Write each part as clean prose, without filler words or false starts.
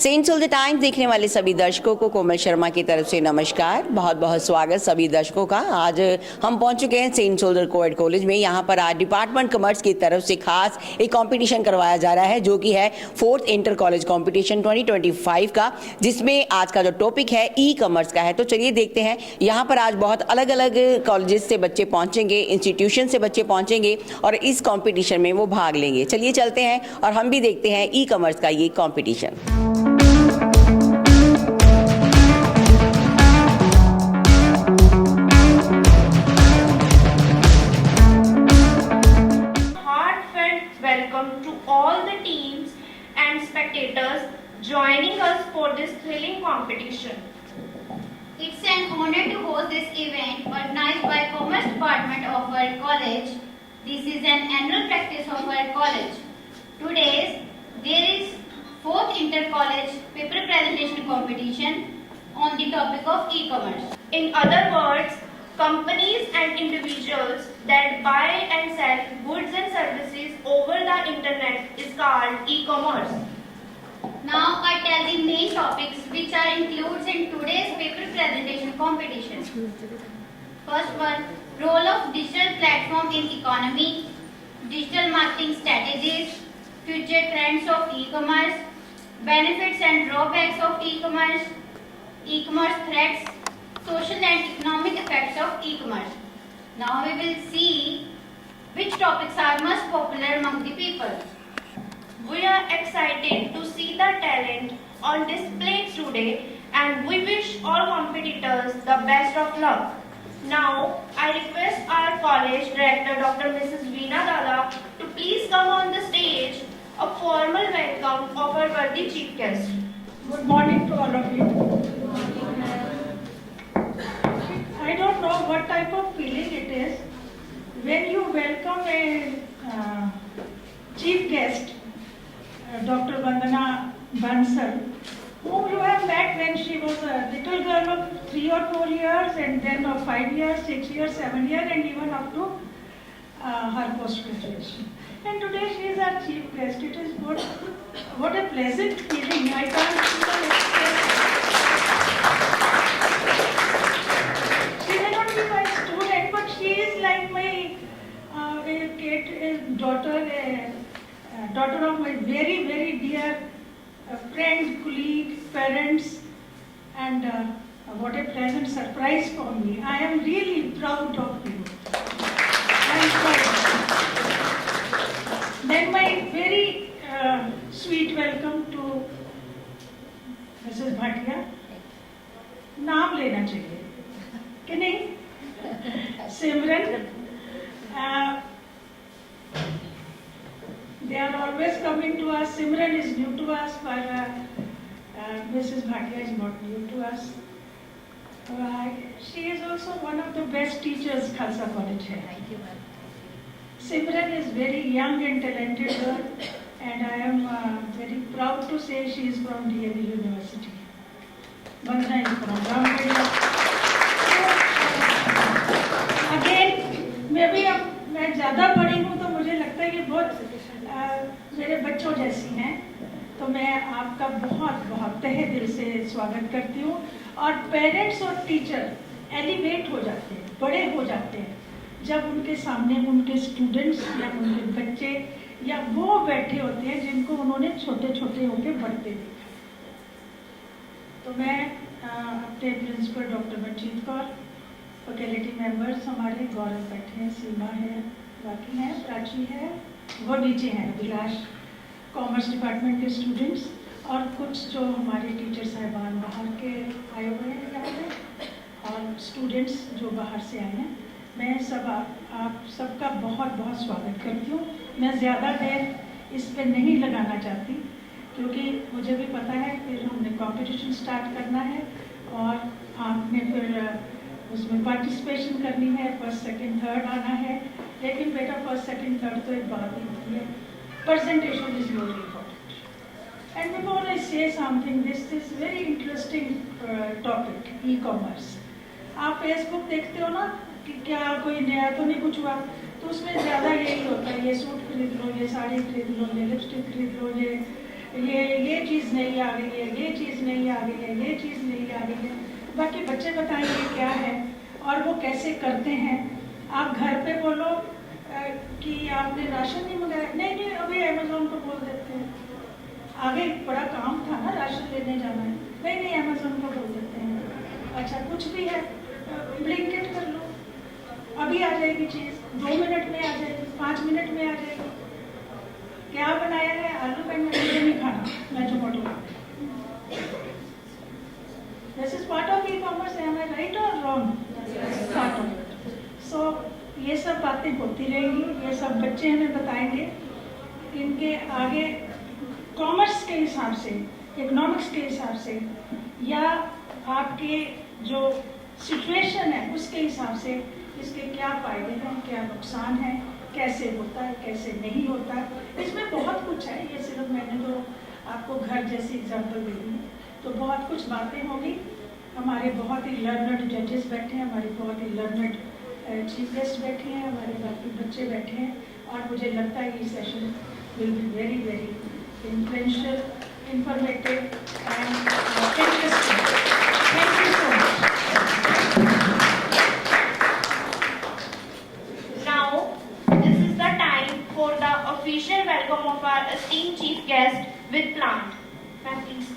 Saint soldier times देखने वाले सभी दर्शकों को कोमल शर्मा की तरफ से नमस्कार। बहुत बहुत स्वागत सभी दर्शकों का। आज हम पहुंच चुके हैं सेंट सोल्जर कोएड कॉलेज में। यहाँ पर आज डिपार्टमेंट कॉमर्स की तरफ से खास एक कंपटीशन करवाया जा रहा है, जो कि है 4th इंटर कॉलेज कंपटीशन 2025 का, जिसमें आज का जो टॉपिक है ई कॉमर्स का है। तो चलिए देखते हैं। यहाँ पर आज बहुत अलग अलग कॉलेजेस से बच्चे पहुंचेंगे, इंस्टीट्यूशन से बच्चे पहुंचेंगे और इस कॉम्पिटिशन में वो भाग लेंगे। चलिए चलते हैं और हम भी देखते हैं ई कॉमर्स का ये competition. Welcome to all the teams and spectators joining us for this thrilling competition. It's an honor to host this event organized by Commerce Department of our college. This is an annual practice of our college. Today there is 4th inter-college paper presentation competition on the topic of e-commerce. In other words, companies and individuals that buy and sell goods and services over the internet is called e-commerce. Now I tell the main topics which are included in today's paper presentation competition. First one, role of digital platform in economy, digital marketing strategies, future trends of e-commerce, benefits and drawbacks of e-commerce, e-commerce threats, social and economic effects of e-commerce. Now we will see which topics are most popular among the people. We are excited to see the talent on display today and we wish all competitors the best of luck. Now I request our college director Dr. Mrs. Veena Dada to please come on the stage. A formal welcome of our worthy chief guest. Good morning to all of you. I don't know what type of feeling it is when you welcome a chief guest, Dr. Vandana Bansal, whom you have met when she was a little girl of 3 or 4 years, and then of 5 years, 6 years, 7 years, and even up to her post-graduation. And today she is our chief guest. It is good. What a pleasant feeling. I can't even express. She may not be my student, but she is like my daughter of my very, very dear friend, colleague, parents, and what a pleasant surprise for me. I am really proud of you. Then my very sweet welcome to Mrs. Bhatia. नाम लेना चाहिए कि नहीं? Simran. They are always coming to us. Simran is new to us, but Mrs. Bhatia is not new to us. She is also one of the best teachers Khalsa College has. Thank you, ma'am. Simran is very young and talented girl, and I am very proud to say she is from DAV University. Vandana is from Ramgarh. Again, मैं ज़्यादा बड़ी हूँ तो मुझे लगता है कि बहुत मेरे बच्चों जैसी हैं, तो मैं आपका बहुत बहुत तहे दिल से स्वागत करती हूँ। और पेरेंट्स और टीचर एलिवेट हो जाते हैं, बड़े हो जाते हैं जब उनके सामने उनके स्टूडेंट्स या उनके बच्चे या वो बैठे होते हैं जिनको उन्होंने छोटे छोटे होकर बढ़ते देखा। तो मैं अपने principal doctor Manjit Kaur, faculty members हमारे गौरव बैठे हैं, सीमा है, बाकी हैं, प्राची है, वो नीचे हैं अभिलाष, कॉमर्स डिपार्टमेंट के स्टूडेंट्स और कुछ जो हमारे टीचर साहिबान बाहर के आए हुए हैं यहाँ पे और स्टूडेंट्स जो बाहर से आए हैं। मैं आप सबका बहुत बहुत स्वागत करती हूँ। मैं ज़्यादा देर इस पे नहीं लगाना चाहती क्योंकि मुझे भी पता है फिर हमने कंपटीशन स्टार्ट करना है और आपने फिर उसमें पार्टिसिपेशन करनी है, फर्स्ट सेकंड थर्ड आना है। लेकिन बेटा फर्स्ट सेकंड थर्ड तो एक बात ही होती है, presentation is more important. And before I say something, this is very interesting topic, e-commerce. आप फेसबुक देखते हो ना कि क्या कोई नया तो नहीं कुछ हुआ, तो उसमें ज़्यादा यही होता है, ये सूट खरीद लो, ये साड़ी खरीद लो, ये लिपस्टिक खरीद लो, ये चीज़ चीज़ नई आ गई है, ये चीज़ नई आ गई है, ये चीज़ नई आ गई है। बाकी बच्चे बताएंगे क्या है और वो कैसे करते हैं। आप घर पे बोलो कि आपने राशन नहीं मंगाया, नहीं नहीं अभी अमेज़ोन को बोल देते हैं, आगे बड़ा काम था ना, राशन लेने जाना है, नहीं नहीं अमेज़ोन को बोल देते हैं। अच्छा कुछ भी है, ब्लिंकिट कर लो, अभी आ जाएगी चीज़, 2 मिनट में आ जाएगी, 5 मिनट में आ जाएगी। क्या बनाया है? आलू बैंगन, मुझे नहीं खाना, मैं Zomato. This is part of e-commerce, am I right और रॉन्ग? Part of. सो ये सब बातें होती रहेंगी, ये सब बच्चे हमें बताएंगे। इनके आगे कॉमर्स के हिसाब से, इकोनॉमिक्स के हिसाब से, या आपके जो सिचुएशन है उसके हिसाब से इसके क्या फ़ायदे हैं, क्या नुकसान है, कैसे होता है, कैसे नहीं होता है। इसमें बहुत कुछ है, ये सिर्फ मैंने तो आपको घर जैसी एग्जाम्पल दी है, तो बहुत कुछ बातें होंगी। हमारे बहुत ही लर्नड जजेस बैठे हैं, हमारे बहुत ही लर्नड चीफ गेस्ट बैठे हैं, हमारे बाकी बच्चे बैठे हैं, और मुझे लगता है ये session will be very very influential, informative and interesting. Thank you so much. Now, this is the time for the official welcome of our esteemed chief guest with plant. Ma'am, please.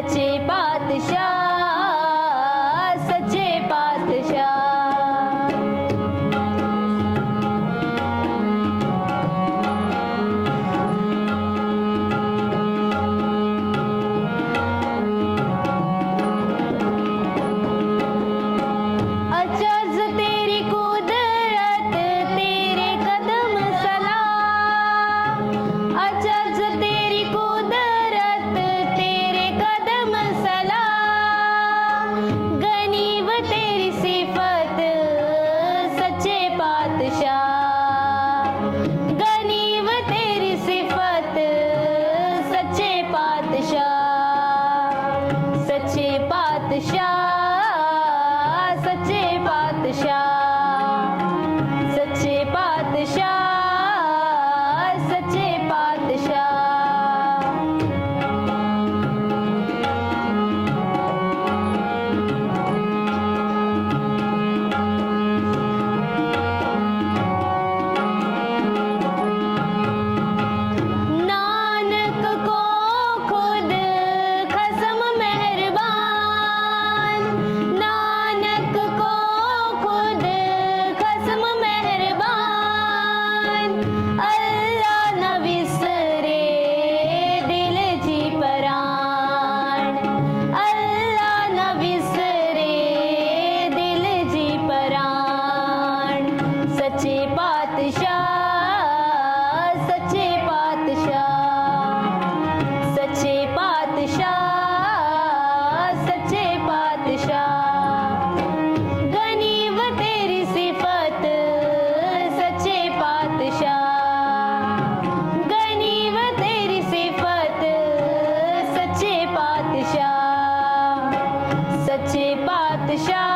सच्चे पातशाह सच्चे पातशाह अजज तेरी कुदरत तेरे कदम सलाम अजज तेरी कुदरत तेरे कदम सलाम गनीव तेरी सिफत सच्चे पातशाह गनीव तेरी सिफत सच्चे पातशाह सच्चे पातशाह सच्चे पातशाह सच्चे पातशाह सच्चे पातशाह नानक को खुद खसम मेहरबान नानक को खुद खसम मेहरबान अल्लाह न विसरे दिल जी परान अल्लाह न विसरे दिल जी परान सच्चे पातशाह सच्चे पातशाह सच्चे पातशाह सच्चे पातशाह गनीव तेरी सिफत सच्चे पातशाह गनीव तेरी सिफत सच्चे पातशाह सच्चे पातशाह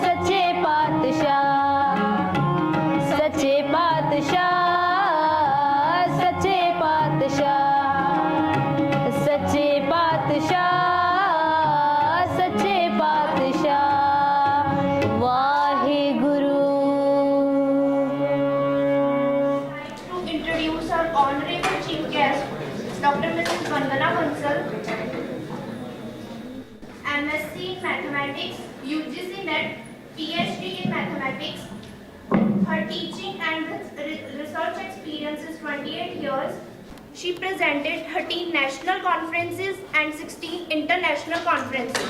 सच्चे पातशाह सच्चे पातशाह सच्चे पातशाह सच्चे पातशाह सच्चे पातशाह Wahe Guru To introduce our honorable chief guest, Dr. Mrs. Vandana Bansal, MSc in Mathematics, UGC NET, PhD in Mathematics. Her teaching and research experience is 28 years. She presented 13 national conferences and 16 international conferences.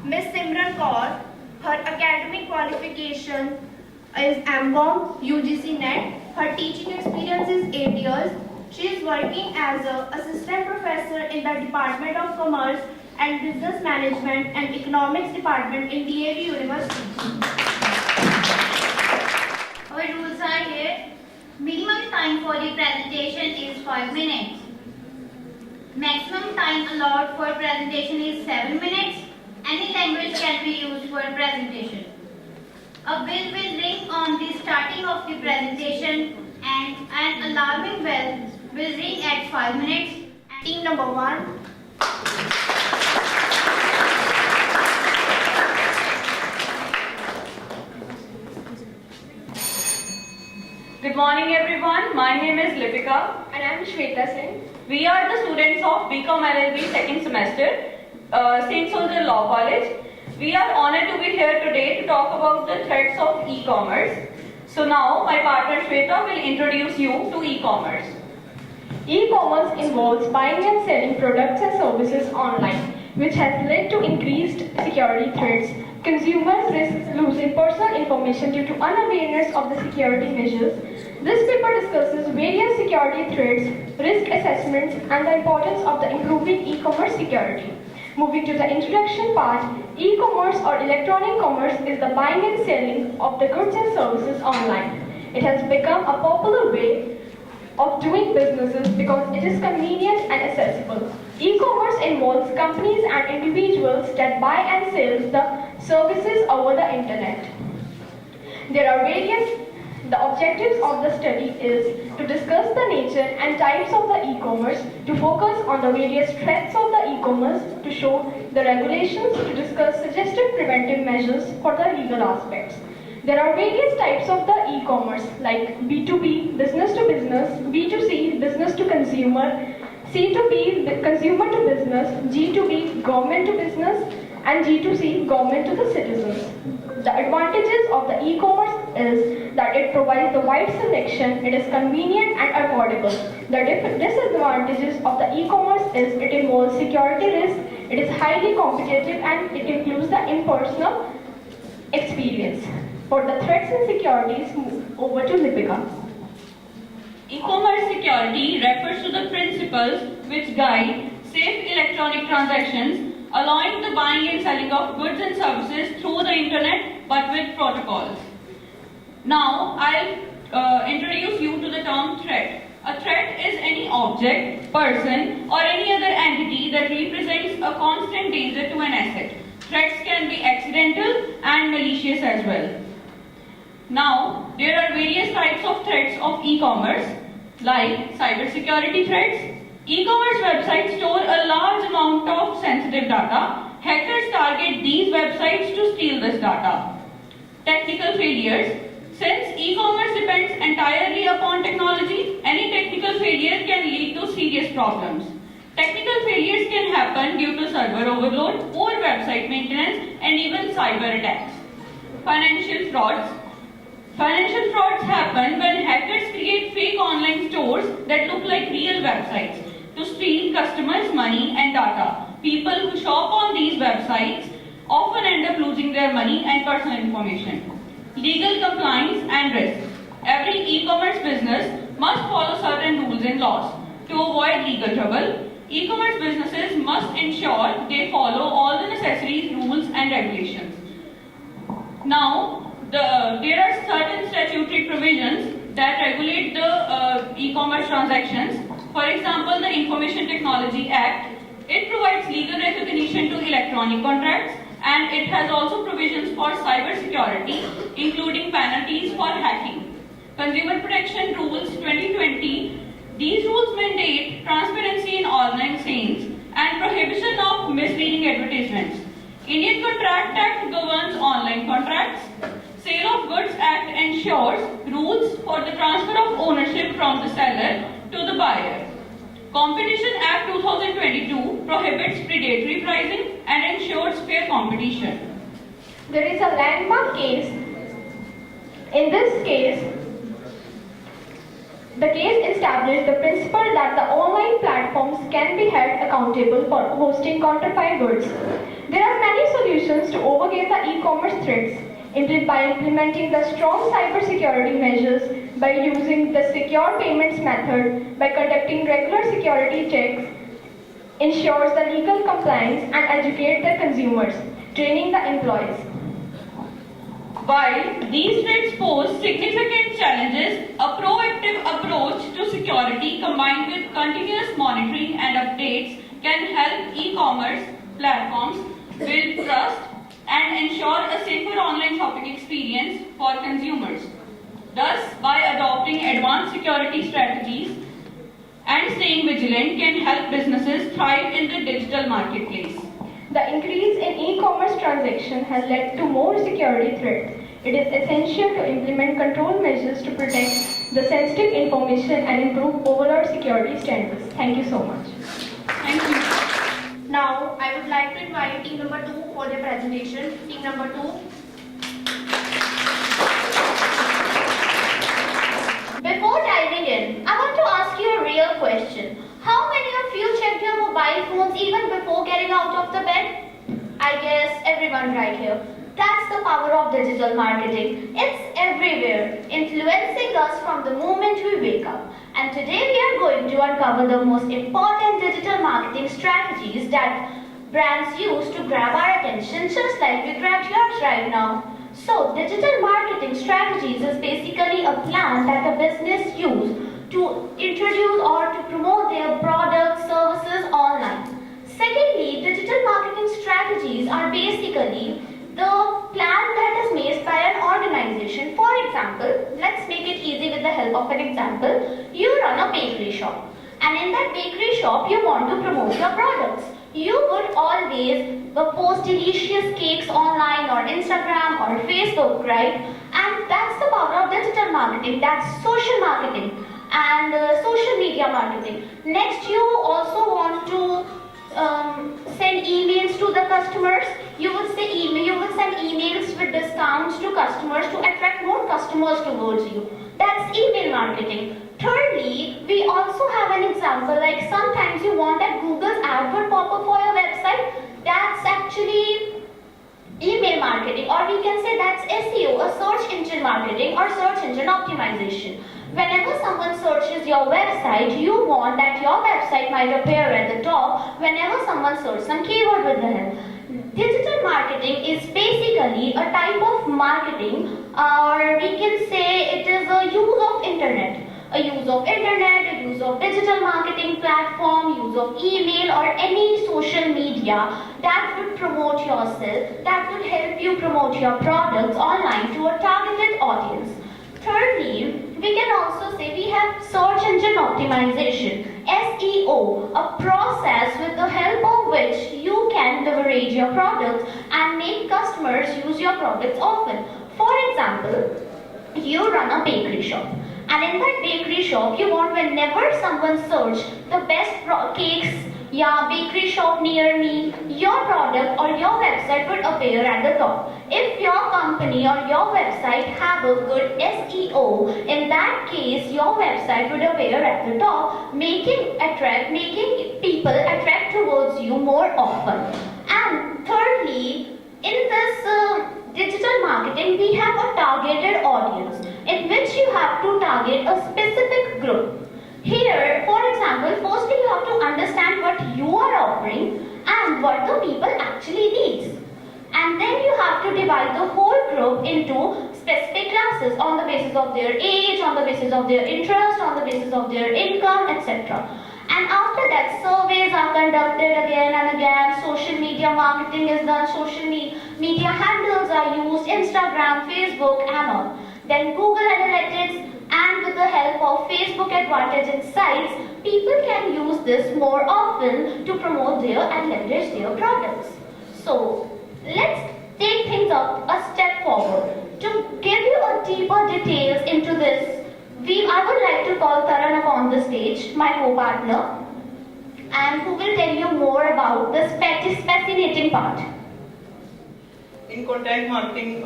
Miss Simran Kaur, her academic qualification is M.Com, UGC NET. Her teaching experience is 8 years. She is working as an assistant professor in the Department of Commerce and Business Management and Economics Department in DAV University. Our rules are here. Minimum time for the presentation is 5 minutes. Maximum time allowed for presentation is 7 minutes. Any language can be used for presentation. A bell will ring on the starting of the presentation and an alarming bell will ring at 5 minutes. Team number 1. Good morning everyone, my name is Lipika. And I am Shweta Singh. We are the students of BCom LLB second semester, St. Soldier Law College. We are honored to be here today to talk about the threats of e-commerce. So now my partner Shweta will introduce you to e-commerce. E-commerce involves buying and selling products and services online, which has led to increased security threats. Consumers risk losing personal information due to unawareness of the security measures. This paper discusses various security threats, risk assessments, and the importance of the improving e-commerce security. Moving to the introduction part, e-commerce or electronic commerce is the buying and selling of the goods and services online. It has become a popular way of doing businesses because it is convenient and accessible. E-commerce involves companies and individuals that buy and sell the services over the internet. There are the objectives of the study is to discuss the nature and types of the e-commerce, to focus on the various threats of the e-commerce, to show the regulations, to discuss suggested preventive measures for the legal aspects. There are various types of the e-commerce like B2B, business to business, business, B2C, business to consumer, C2B, consumer to business, G2B, government to business, and G2C, government to the citizens. The advantages of the e-commerce is that it provides the wide selection, it is convenient and affordable. The disadvantages of the e-commerce is it involves security risk, it is highly competitive, and it includes the impersonal experience. For the threats and securities, move over to Lipika. E-commerce security refers to the principles which guide safe electronic transactions, allowing the buying and selling of goods and services through the internet but with protocols. Now, I'll introduce you to the term threat. A threat is any object, person, or any other entity that represents a constant danger to an asset. Threats can be accidental and malicious as well. Now, there are various types of threats of e-commerce, like cybersecurity threats. E-commerce websites store a large amount of sensitive data. Hackers target these websites to steal this data. Technical failures. Since e-commerce depends entirely upon technology, any technical failure can lead to serious problems. Technical failures can happen due to server overload, poor website maintenance, and even cyber attacks. Financial frauds. Financial frauds happen when hackers create fake online stores that look like real websites to steal customers' money and data. People who shop on these websites often end up losing their money and personal information. Legal compliance and risk. Every e-commerce business must follow certain rules and laws. To avoid legal trouble, e-commerce businesses must ensure they follow all the necessary rules and regulations. Now, there are certain statutory provisions that regulate the e-commerce transactions. For example, the Information Technology Act, it provides legal recognition to electronic contracts, and it has also provisions for cyber security, including penalties for hacking. Consumer Protection Rules 2020, these rules mandate transparency in online sales and prohibition of misleading advertisements. Indian Contract Act governs online contracts. Sale of Goods Act ensures rules for the transfer of ownership from the seller to the buyer. Competition Act 2022 prohibits predatory pricing and ensures fair competition. There is a landmark case. In this case, the case established the principle that the online platforms can be held accountable for hosting counterfeit goods. There are many solutions to overcome the e-commerce threats, by implementing the strong cybersecurity measures, by using the secure payments method, by conducting regular security checks, ensures the legal compliance and educate the consumers, training the employees. While these threats pose significant challenges, a proactive approach to security combined with continuous monitoring and updates can help e-commerce platforms build trust and ensure a safer online shopping experience for consumers. Thus, by adopting advanced security strategies and staying vigilant can help businesses thrive in the digital marketplace. The increase in e-commerce transactions has led to more security threats. It is essential to implement control measures to protect the sensitive information and improve overall security standards. Thank you so much. Thank you. Now, I would like to invite team number 2 for their presentation. Team number 2. Before diving in, I want to ask you a real question. How many of you checked your mobile phones even before getting out of the bed? I guess everyone right here. That's the power of digital marketing. It's everywhere, influencing us from the moment we wake up. And today we are going to uncover the most important digital marketing strategies that brands use to grab our attention, just like we grabbed yours right now. So, digital marketing strategies is basically a plan that a business uses to introduce or to promote their products, services online. Secondly, digital marketing strategies are basically the plan that is made by an organization. For example, let's make it easy with the help of an example. You run a bakery shop, and in that bakery shop you want to promote your products. You would always post delicious cakes online or Instagram or Facebook, right? And that's the power of digital marketing, that's social marketing. and social media marketing. Next, you also want to send emails to the customers. You will send emails with discounts to customers to attract more customers towards you. That's email marketing. Thirdly, we also have an example like sometimes you want that Google's ad will pop up for your website. That's actually email marketing, or we can say that's SEO, a search engine marketing or search engine optimization. Whenever someone searches your website, you want that your website might appear at the top whenever someone searches some keyword with the help. Digital marketing is basically a type of marketing, or we can say it is a use of internet. A use of internet, a use of digital marketing platform, use of email or any social media that would promote yourself, that would help you promote your products online to a targeted audience. Thirdly, we can also say we have search engine optimization, SEO, a process with the help of which you can leverage your products and make customers use your products often. For example, you run a bakery shop. And in that bakery shop, you want whenever someone search the best cakes, bakery shop near me, your product or your website would appear at the top. If your company or your website have a good SEO, in that case, your website would appear at the top, making people attract towards you more often. And thirdly, in this digital marketing, we have a targeted audience in which you have to target a specific group. Here, for example, firstly you have to understand what you are offering and what the people actually need. And then you have to divide the whole group into specific classes on the basis of their age, on the basis of their interest, on the basis of their income, etc. And after that, surveys are conducted again and again, social media marketing is done, social media handles are used, Instagram, Facebook and all. Then Google Analytics, and with the help of Facebook Advantage Insights, people can use this more often to promote their and leverage their products. So, let's take things up a step forward. To give you a deeper details into this, I would like to call Taran up on the stage, my co-partner, and who will tell you more about this fascinating part. In content marketing,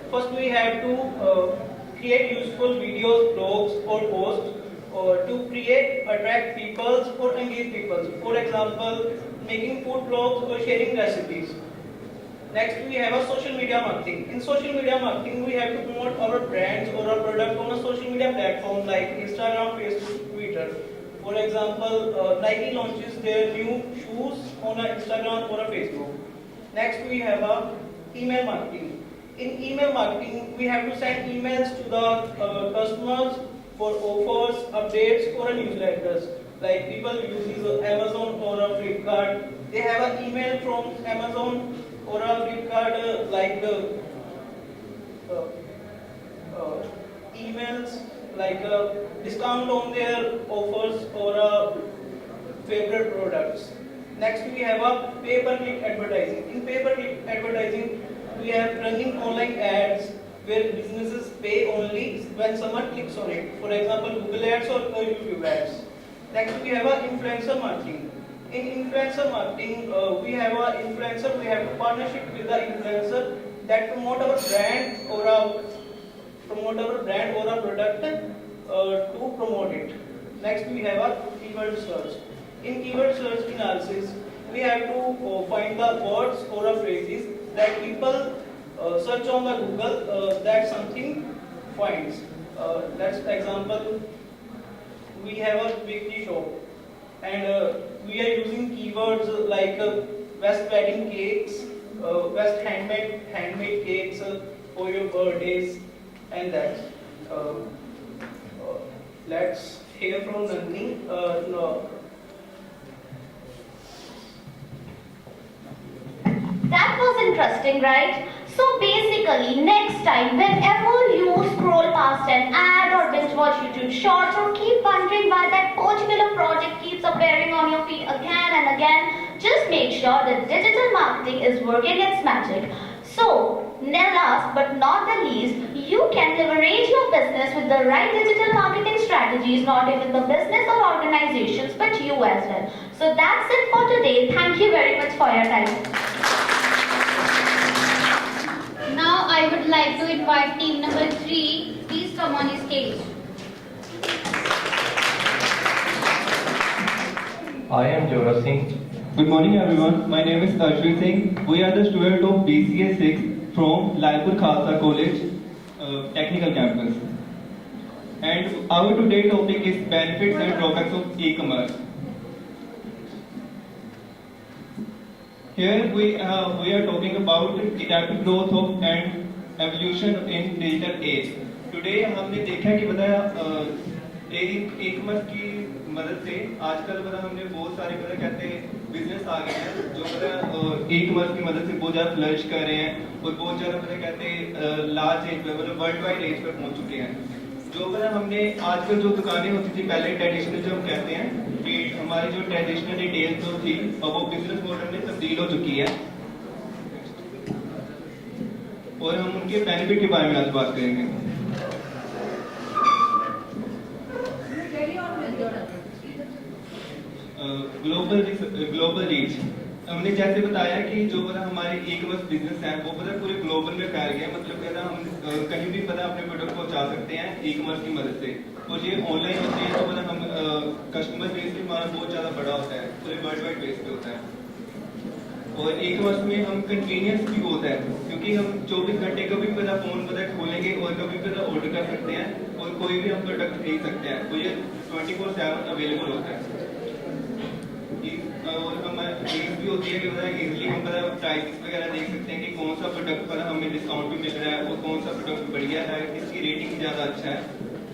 first we have to create useful videos, blogs or posts to attract people or engage people. For example, making food blogs or sharing recipes. Next, we have a social media marketing. In social media marketing, we have to promote our brands or our product on a social media platform like Instagram, Facebook, Twitter. For example, Nike launches their new shoes on Instagram or Facebook. Next, we have a email marketing. In email marketing, we have to send emails to the customers for offers, updates, or newsletters. Like people use Amazon or a Flipkart. They have an email from Amazon or a Flipkart emails like discount on their offers or favorite products. Next, we have a pay-per-click advertising. In pay-per-click advertising, we are running online ads where businesses pay only when someone clicks on it. For example, Google ads or YouTube ads. Next, we have influencer marketing. In influencer marketing, we have a partnership with the influencer that promote our brand or a product to promote it. Next, we have a keyword search. In keyword search analysis, we have to find the words or phrases that people search on the Google that something finds. Let's example, we have a bakery shop and we are using keywords like best wedding cakes, best handmade cakes for your birthdays and that. Let's hear from Nandini. No. That was interesting, right? So basically, next time, whenever you scroll past an ad or binge watch YouTube shorts or keep wondering why that particular project keeps appearing on your feed again and again, just make sure that digital marketing is working its magic. So, last but not the least, you can leverage your business with the right digital marketing strategies, not even the business or organizations, but you as well. So that's it for today. Thank you very much for your time. Now I would like to invite team number 3. Please come on the stage. I am Jora Singh. Good morning everyone. My name is Arshvin Singh. We are the student of BCA 6 from Laipur Khalsa College Technical Campus. And our today's topic is benefits and drawbacks of e-commerce. Here we are talking about the rapid growth of and evolution in digital age. Today हमने देखा कि बताया e-commerce की मदद से आजकल मतलब हमने बहुत सारे मतलब कहते हैं बिजनेस आ गए हैं जो मतलब ई-कॉमर्स की मदद से बहुत ज़्यादा फ्लरिश कर रहे हैं और बहुत ज़्यादा मतलब कहते हैं लार्ज एज पर मतलब वर्ल्ड वाइड एज पर पहुंच चुके हैं। जो मतलब हमने आजकल जो दुकानें होती थी पहले ट्रेडिशनल जो हम कहते हैं कि हमारी जो ट्रेडिशनल रिटेल जो थी अब वो बिजनेस मॉडल में तब्दील हो चुकी है और हम उनके बेनिफिट के बारे में आज बात करेंगे। ग्लोबल रीच हमने जैसे बताया कि जो पता हमारे ई-कॉमर्स बिजनेस है वो पता पूरे ग्लोबल में फैल गया मतलब कहना हम कहीं भी पता अपने प्रोडक्ट पहुंचा सकते हैं ई-कॉमर्स की मदद से और ये ऑनलाइन होती है तो पता हम कस्टमर बेस भी हमारा बहुत ज़्यादा बड़ा होता है पूरे वर्ल्ड वाइड बेस पे होता है और ई-कॉमर्स में हम कन्वीनियंस भी होता है क्योंकि हम 24 घंटे कभी पता फोन पता खोलेंगे और कभी पता ऑर्डर कर सकते हैं और कोई भी हम प्रोडक्ट खरीद सकते हैं तो ये 24/7 अवेलेबल होता है। और हम चीज भी होती है कि इजीली हम पता प्राइसेस वगैरह देख सकते हैं कि कौन सा प्रोडक्ट पर हमें डिस्काउंट भी मिल रहा है और कौन सा प्रोडक्ट बढ़िया है किसकी रेटिंग ज़्यादा अच्छा है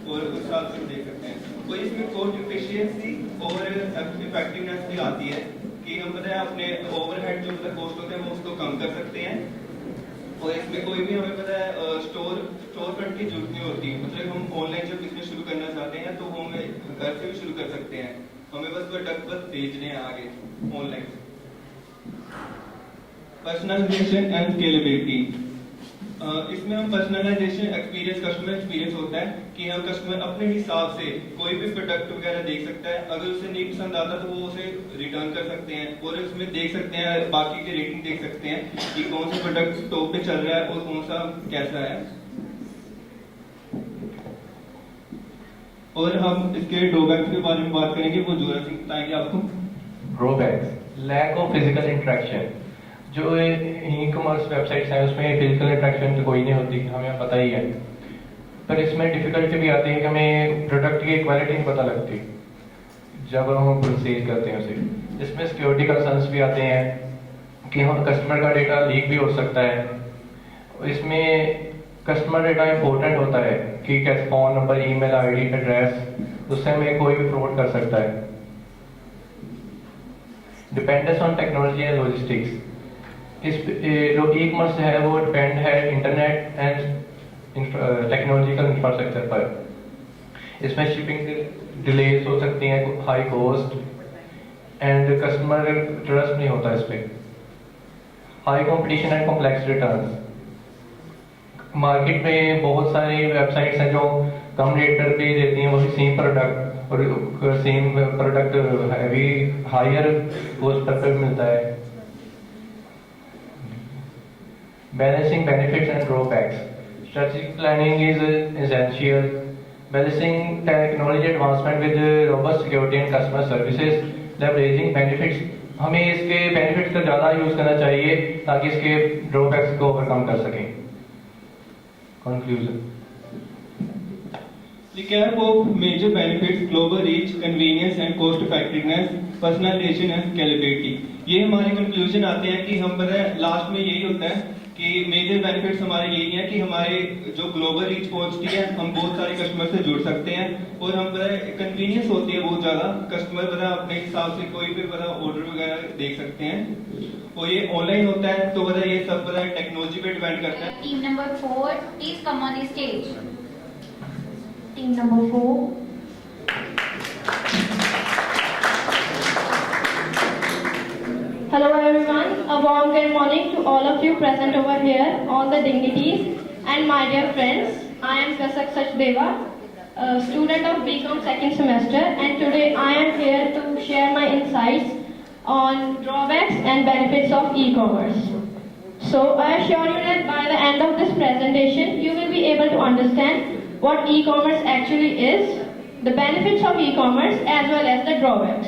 और उस हिसाब से देख सकते हैं। तो इसमें कॉस्ट एफिशिएंसी और इफेक्टिवनेस भी आती है कि हम पता है अपने ओवरहेड जो मतलब कॉस्ट होते हैं वो उसको कम कर सकते हैं और इसमें कोई भी हमें पता है स्टोर फ्रंट की जरूरत नहीं होती मतलब हम ऑनलाइन जब बिजनेस शुरू करना चाहते हैं तो वो हमें घर से भी शुरू कर सकते हैं हमें बस प्रोडक्ट बस भेजने हैं आगे ऑनलाइन। पर्सनलाइजेशन एंड स्केलेबिलिटी इसमें हम पर्सनलाइजेशन एक्सपीरियंस कस्टमर एक्सपीरियंस होता है कि हम कस्टमर अपने हिसाब से कोई भी प्रोडक्ट वगैरह देख सकता है अगर उसे नहीं पसंद आता तो वो उसे रिटर्न कर सकते हैं और उसमें देख सकते हैं बाकी की रेटिंग देख सकते हैं कि कौन सा प्रोडक्ट टॉप पे चल रहा है और कौन सा कैसा है। और हम इसके ड्रॉबैक्स के बारे में बात करेंगे वो जोरा सिंह बताएंगे आपको। Drawbacks lack of physical interaction जो ई-कॉमर्स वेबसाइट्स हैं उसमें फिजिकल इंटरेक्शन तो कोई नहीं होती हमें पता ही है पर इसमें डिफिकल्टी भी आती है कि हमें प्रोडक्ट की क्वालिटी नहीं पता लगती जब हम परचेज करते हैं उसे। इसमें सिक्योरिटी कंसर्न्स भी आते हैं कि हम कस्टमर का डेटा लीक भी हो सकता है। इसमें कस्टमर डेटा इंपॉर्टेंट होता है कि कैसे phone number email ID address उससे हमें कोई भी फ्रॉड कर सकता है। Dependence on technology and logistics इस जो ई-कॉमर्स है वो डिपेंड है इंटरनेट एंड टेक्नोलॉजिकल इंफ्रास्ट्रक्चर पर। इसमें शिपिंग डिलेज हो सकती हैं high cost and customer trust नहीं होता इस पर। High competition and complex returns market में बहुत सारी वेबसाइट्स हैं जो कम रेट पर भी देती हैं वही सेम प्रोडक्ट और same product heavy higher cost पर मिलता है। Balancing benefits and drawbacks strategic planning is essential. Balancing technology advancement with robust security and customer services leveraging benefits हमें इसके बेनिफिट्स का ज़्यादा यूज़ करना चाहिए ताकि इसके ड्रॉबैक्स को ओवरकम कर सकें। Conclusion. The cap of major benefits, global reach, convenience and cost effectiveness, personalization and scalability. ये हमारे कंक्लूजन आते हैं कि हम पता है लास्ट में यही होता है कि मेजर बेनिफिट्स हमारे यही है कि हमारे जो ग्लोबल रीच पहुंचती है हम बहुत सारे कस्टमर से जुड़ सकते हैं और हम पता है कन्वीनियंस होती है बहुत ज़्यादा कस्टमर पता अपने हिसाब से कोई भी पता ऑर्डर वगैरह देख सकते हैं और ये ऑनलाइन होता है तो पता ये सब पता टेक्नोलॉजी पे डिपेंड करता है। Team number 4, please come on the stage. Team number 4. Hello everyone, A warm good morning to all of you present over here, all the dignities, and my dear friends. I am Kasak Sachdeva, a student of BCom second semester, and today I am here to share my insights on drawbacks and benefits of e-commerce. So I assure you that by the end of this presentation, you will be able to understand what e-commerce actually is, the benefits of e-commerce as well as the drawbacks.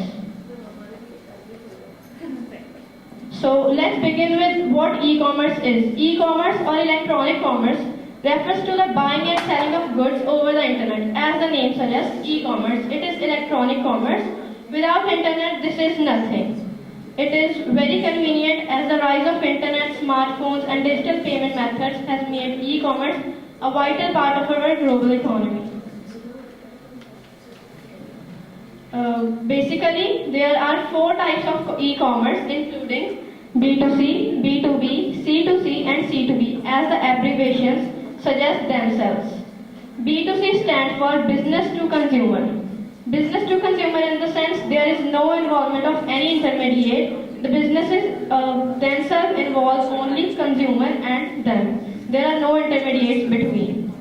So let's begin with what e-commerce is. E-commerce or electronic commerce refers to the buying and selling of goods over the internet. As the name suggests, e-commerce, it is electronic commerce. Without internet, this is nothing. It is very convenient as the rise of internet, smartphones and digital payment methods has made e-commerce a vital part of our global economy. Basically, there are 4 types of e-commerce, including B2C, B2B, C2C and C2B, as the abbreviations suggest themselves. B2C stands for business to consumer. Business to consumer in the sense there is no involvement of any intermediate. The businesses themselves involve only consumer and them. There are no intermediates between.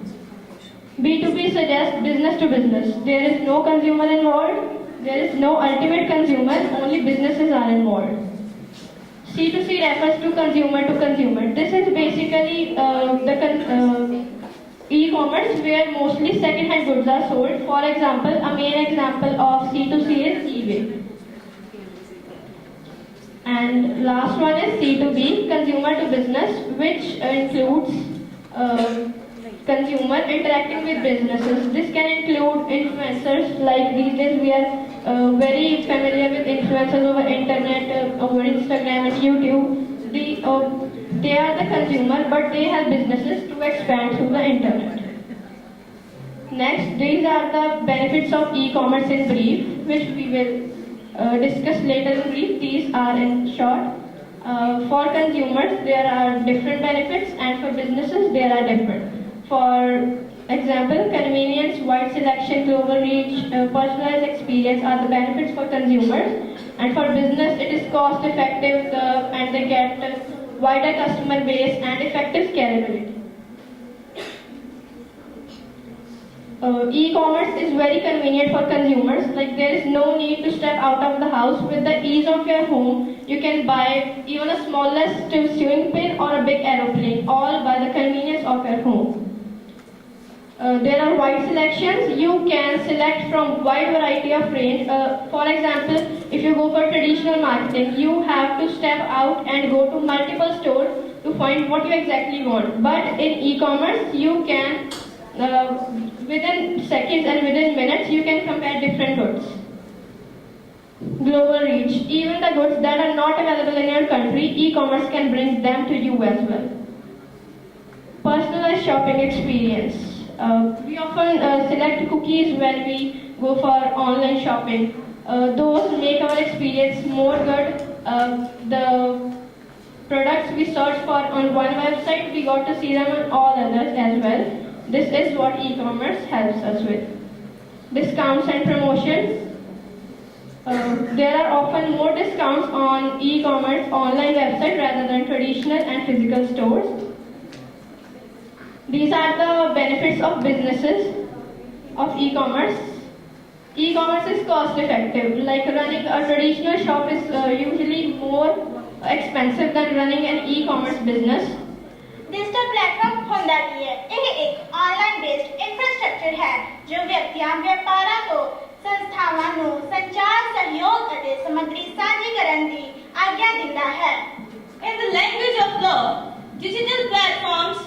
B2B suggests business to business. There is no consumer involved. There is no ultimate consumer, only businesses are involved. C2C refers to consumer. This is basically the e-commerce where mostly second-hand goods are sold. For example, a main example of C2C is eBay. And last one is C2B, consumer to business, which includes consumer interacting with businesses. This can include influencers, like these days we are very familiar with influencers over internet, over Instagram and YouTube. They are the consumer, but they have businesses to expand through the internet. Next, these are the benefits of e-commerce in brief, which we will discuss later in brief. These are in short. For consumers, there are different benefits, and for businesses, there are different. For example, convenience, wide selection, global reach, personalized experience are the benefits for consumers, and for business it is cost effective and they get wider customer base and effective scalability. E-commerce is very convenient for consumers, like there is no need to step out of the house. With the ease of your home, you can buy even a smallest sewing pin or a big aeroplane, all by the convenience of your home. There are wide selections. You can select from wide variety of range. For example, if you go for traditional marketing, you have to step out and go to multiple stores to find what you exactly want. But in e-commerce, you can, within seconds and within minutes, you can compare different goods. Global reach. Even the goods that are not available in your country, e-commerce can bring them to you as well. Personalized shopping experience. We often select cookies when we go for online shopping. Those make our experience more good. The products we search for on one website, we got to see them on all others as well. This is what e-commerce helps us with. Discounts and promotions. There are often more discounts on e-commerce online website rather than traditional and physical stores. These are the benefits of businesses of e-commerce. E-commerce is cost effective. Like running a traditional shop is usually more expensive than running an e-commerce business. Digital platform ਹੁੰਦਾ ਕੀ ਹੈ? ਇਹ ਇੱਕ online based infrastructure ਹੈ ਜੋ ਵਿਅਕਤੀਆਂ, ਵਪਾਰਾਂ ਤੋਂ ਸੰਸਥਾਵਾਂ ਨੂੰ ਸੰਚਾਰ ਸਹਿਯੋਗ ਅਤੇ ਸਮੱਗਰੀ ਸਾਂਝੀ ਕਰਨ ਦੀ ਆਗਿਆ ਦਿੰਦਾ ਹੈ. In the language of law, digital platforms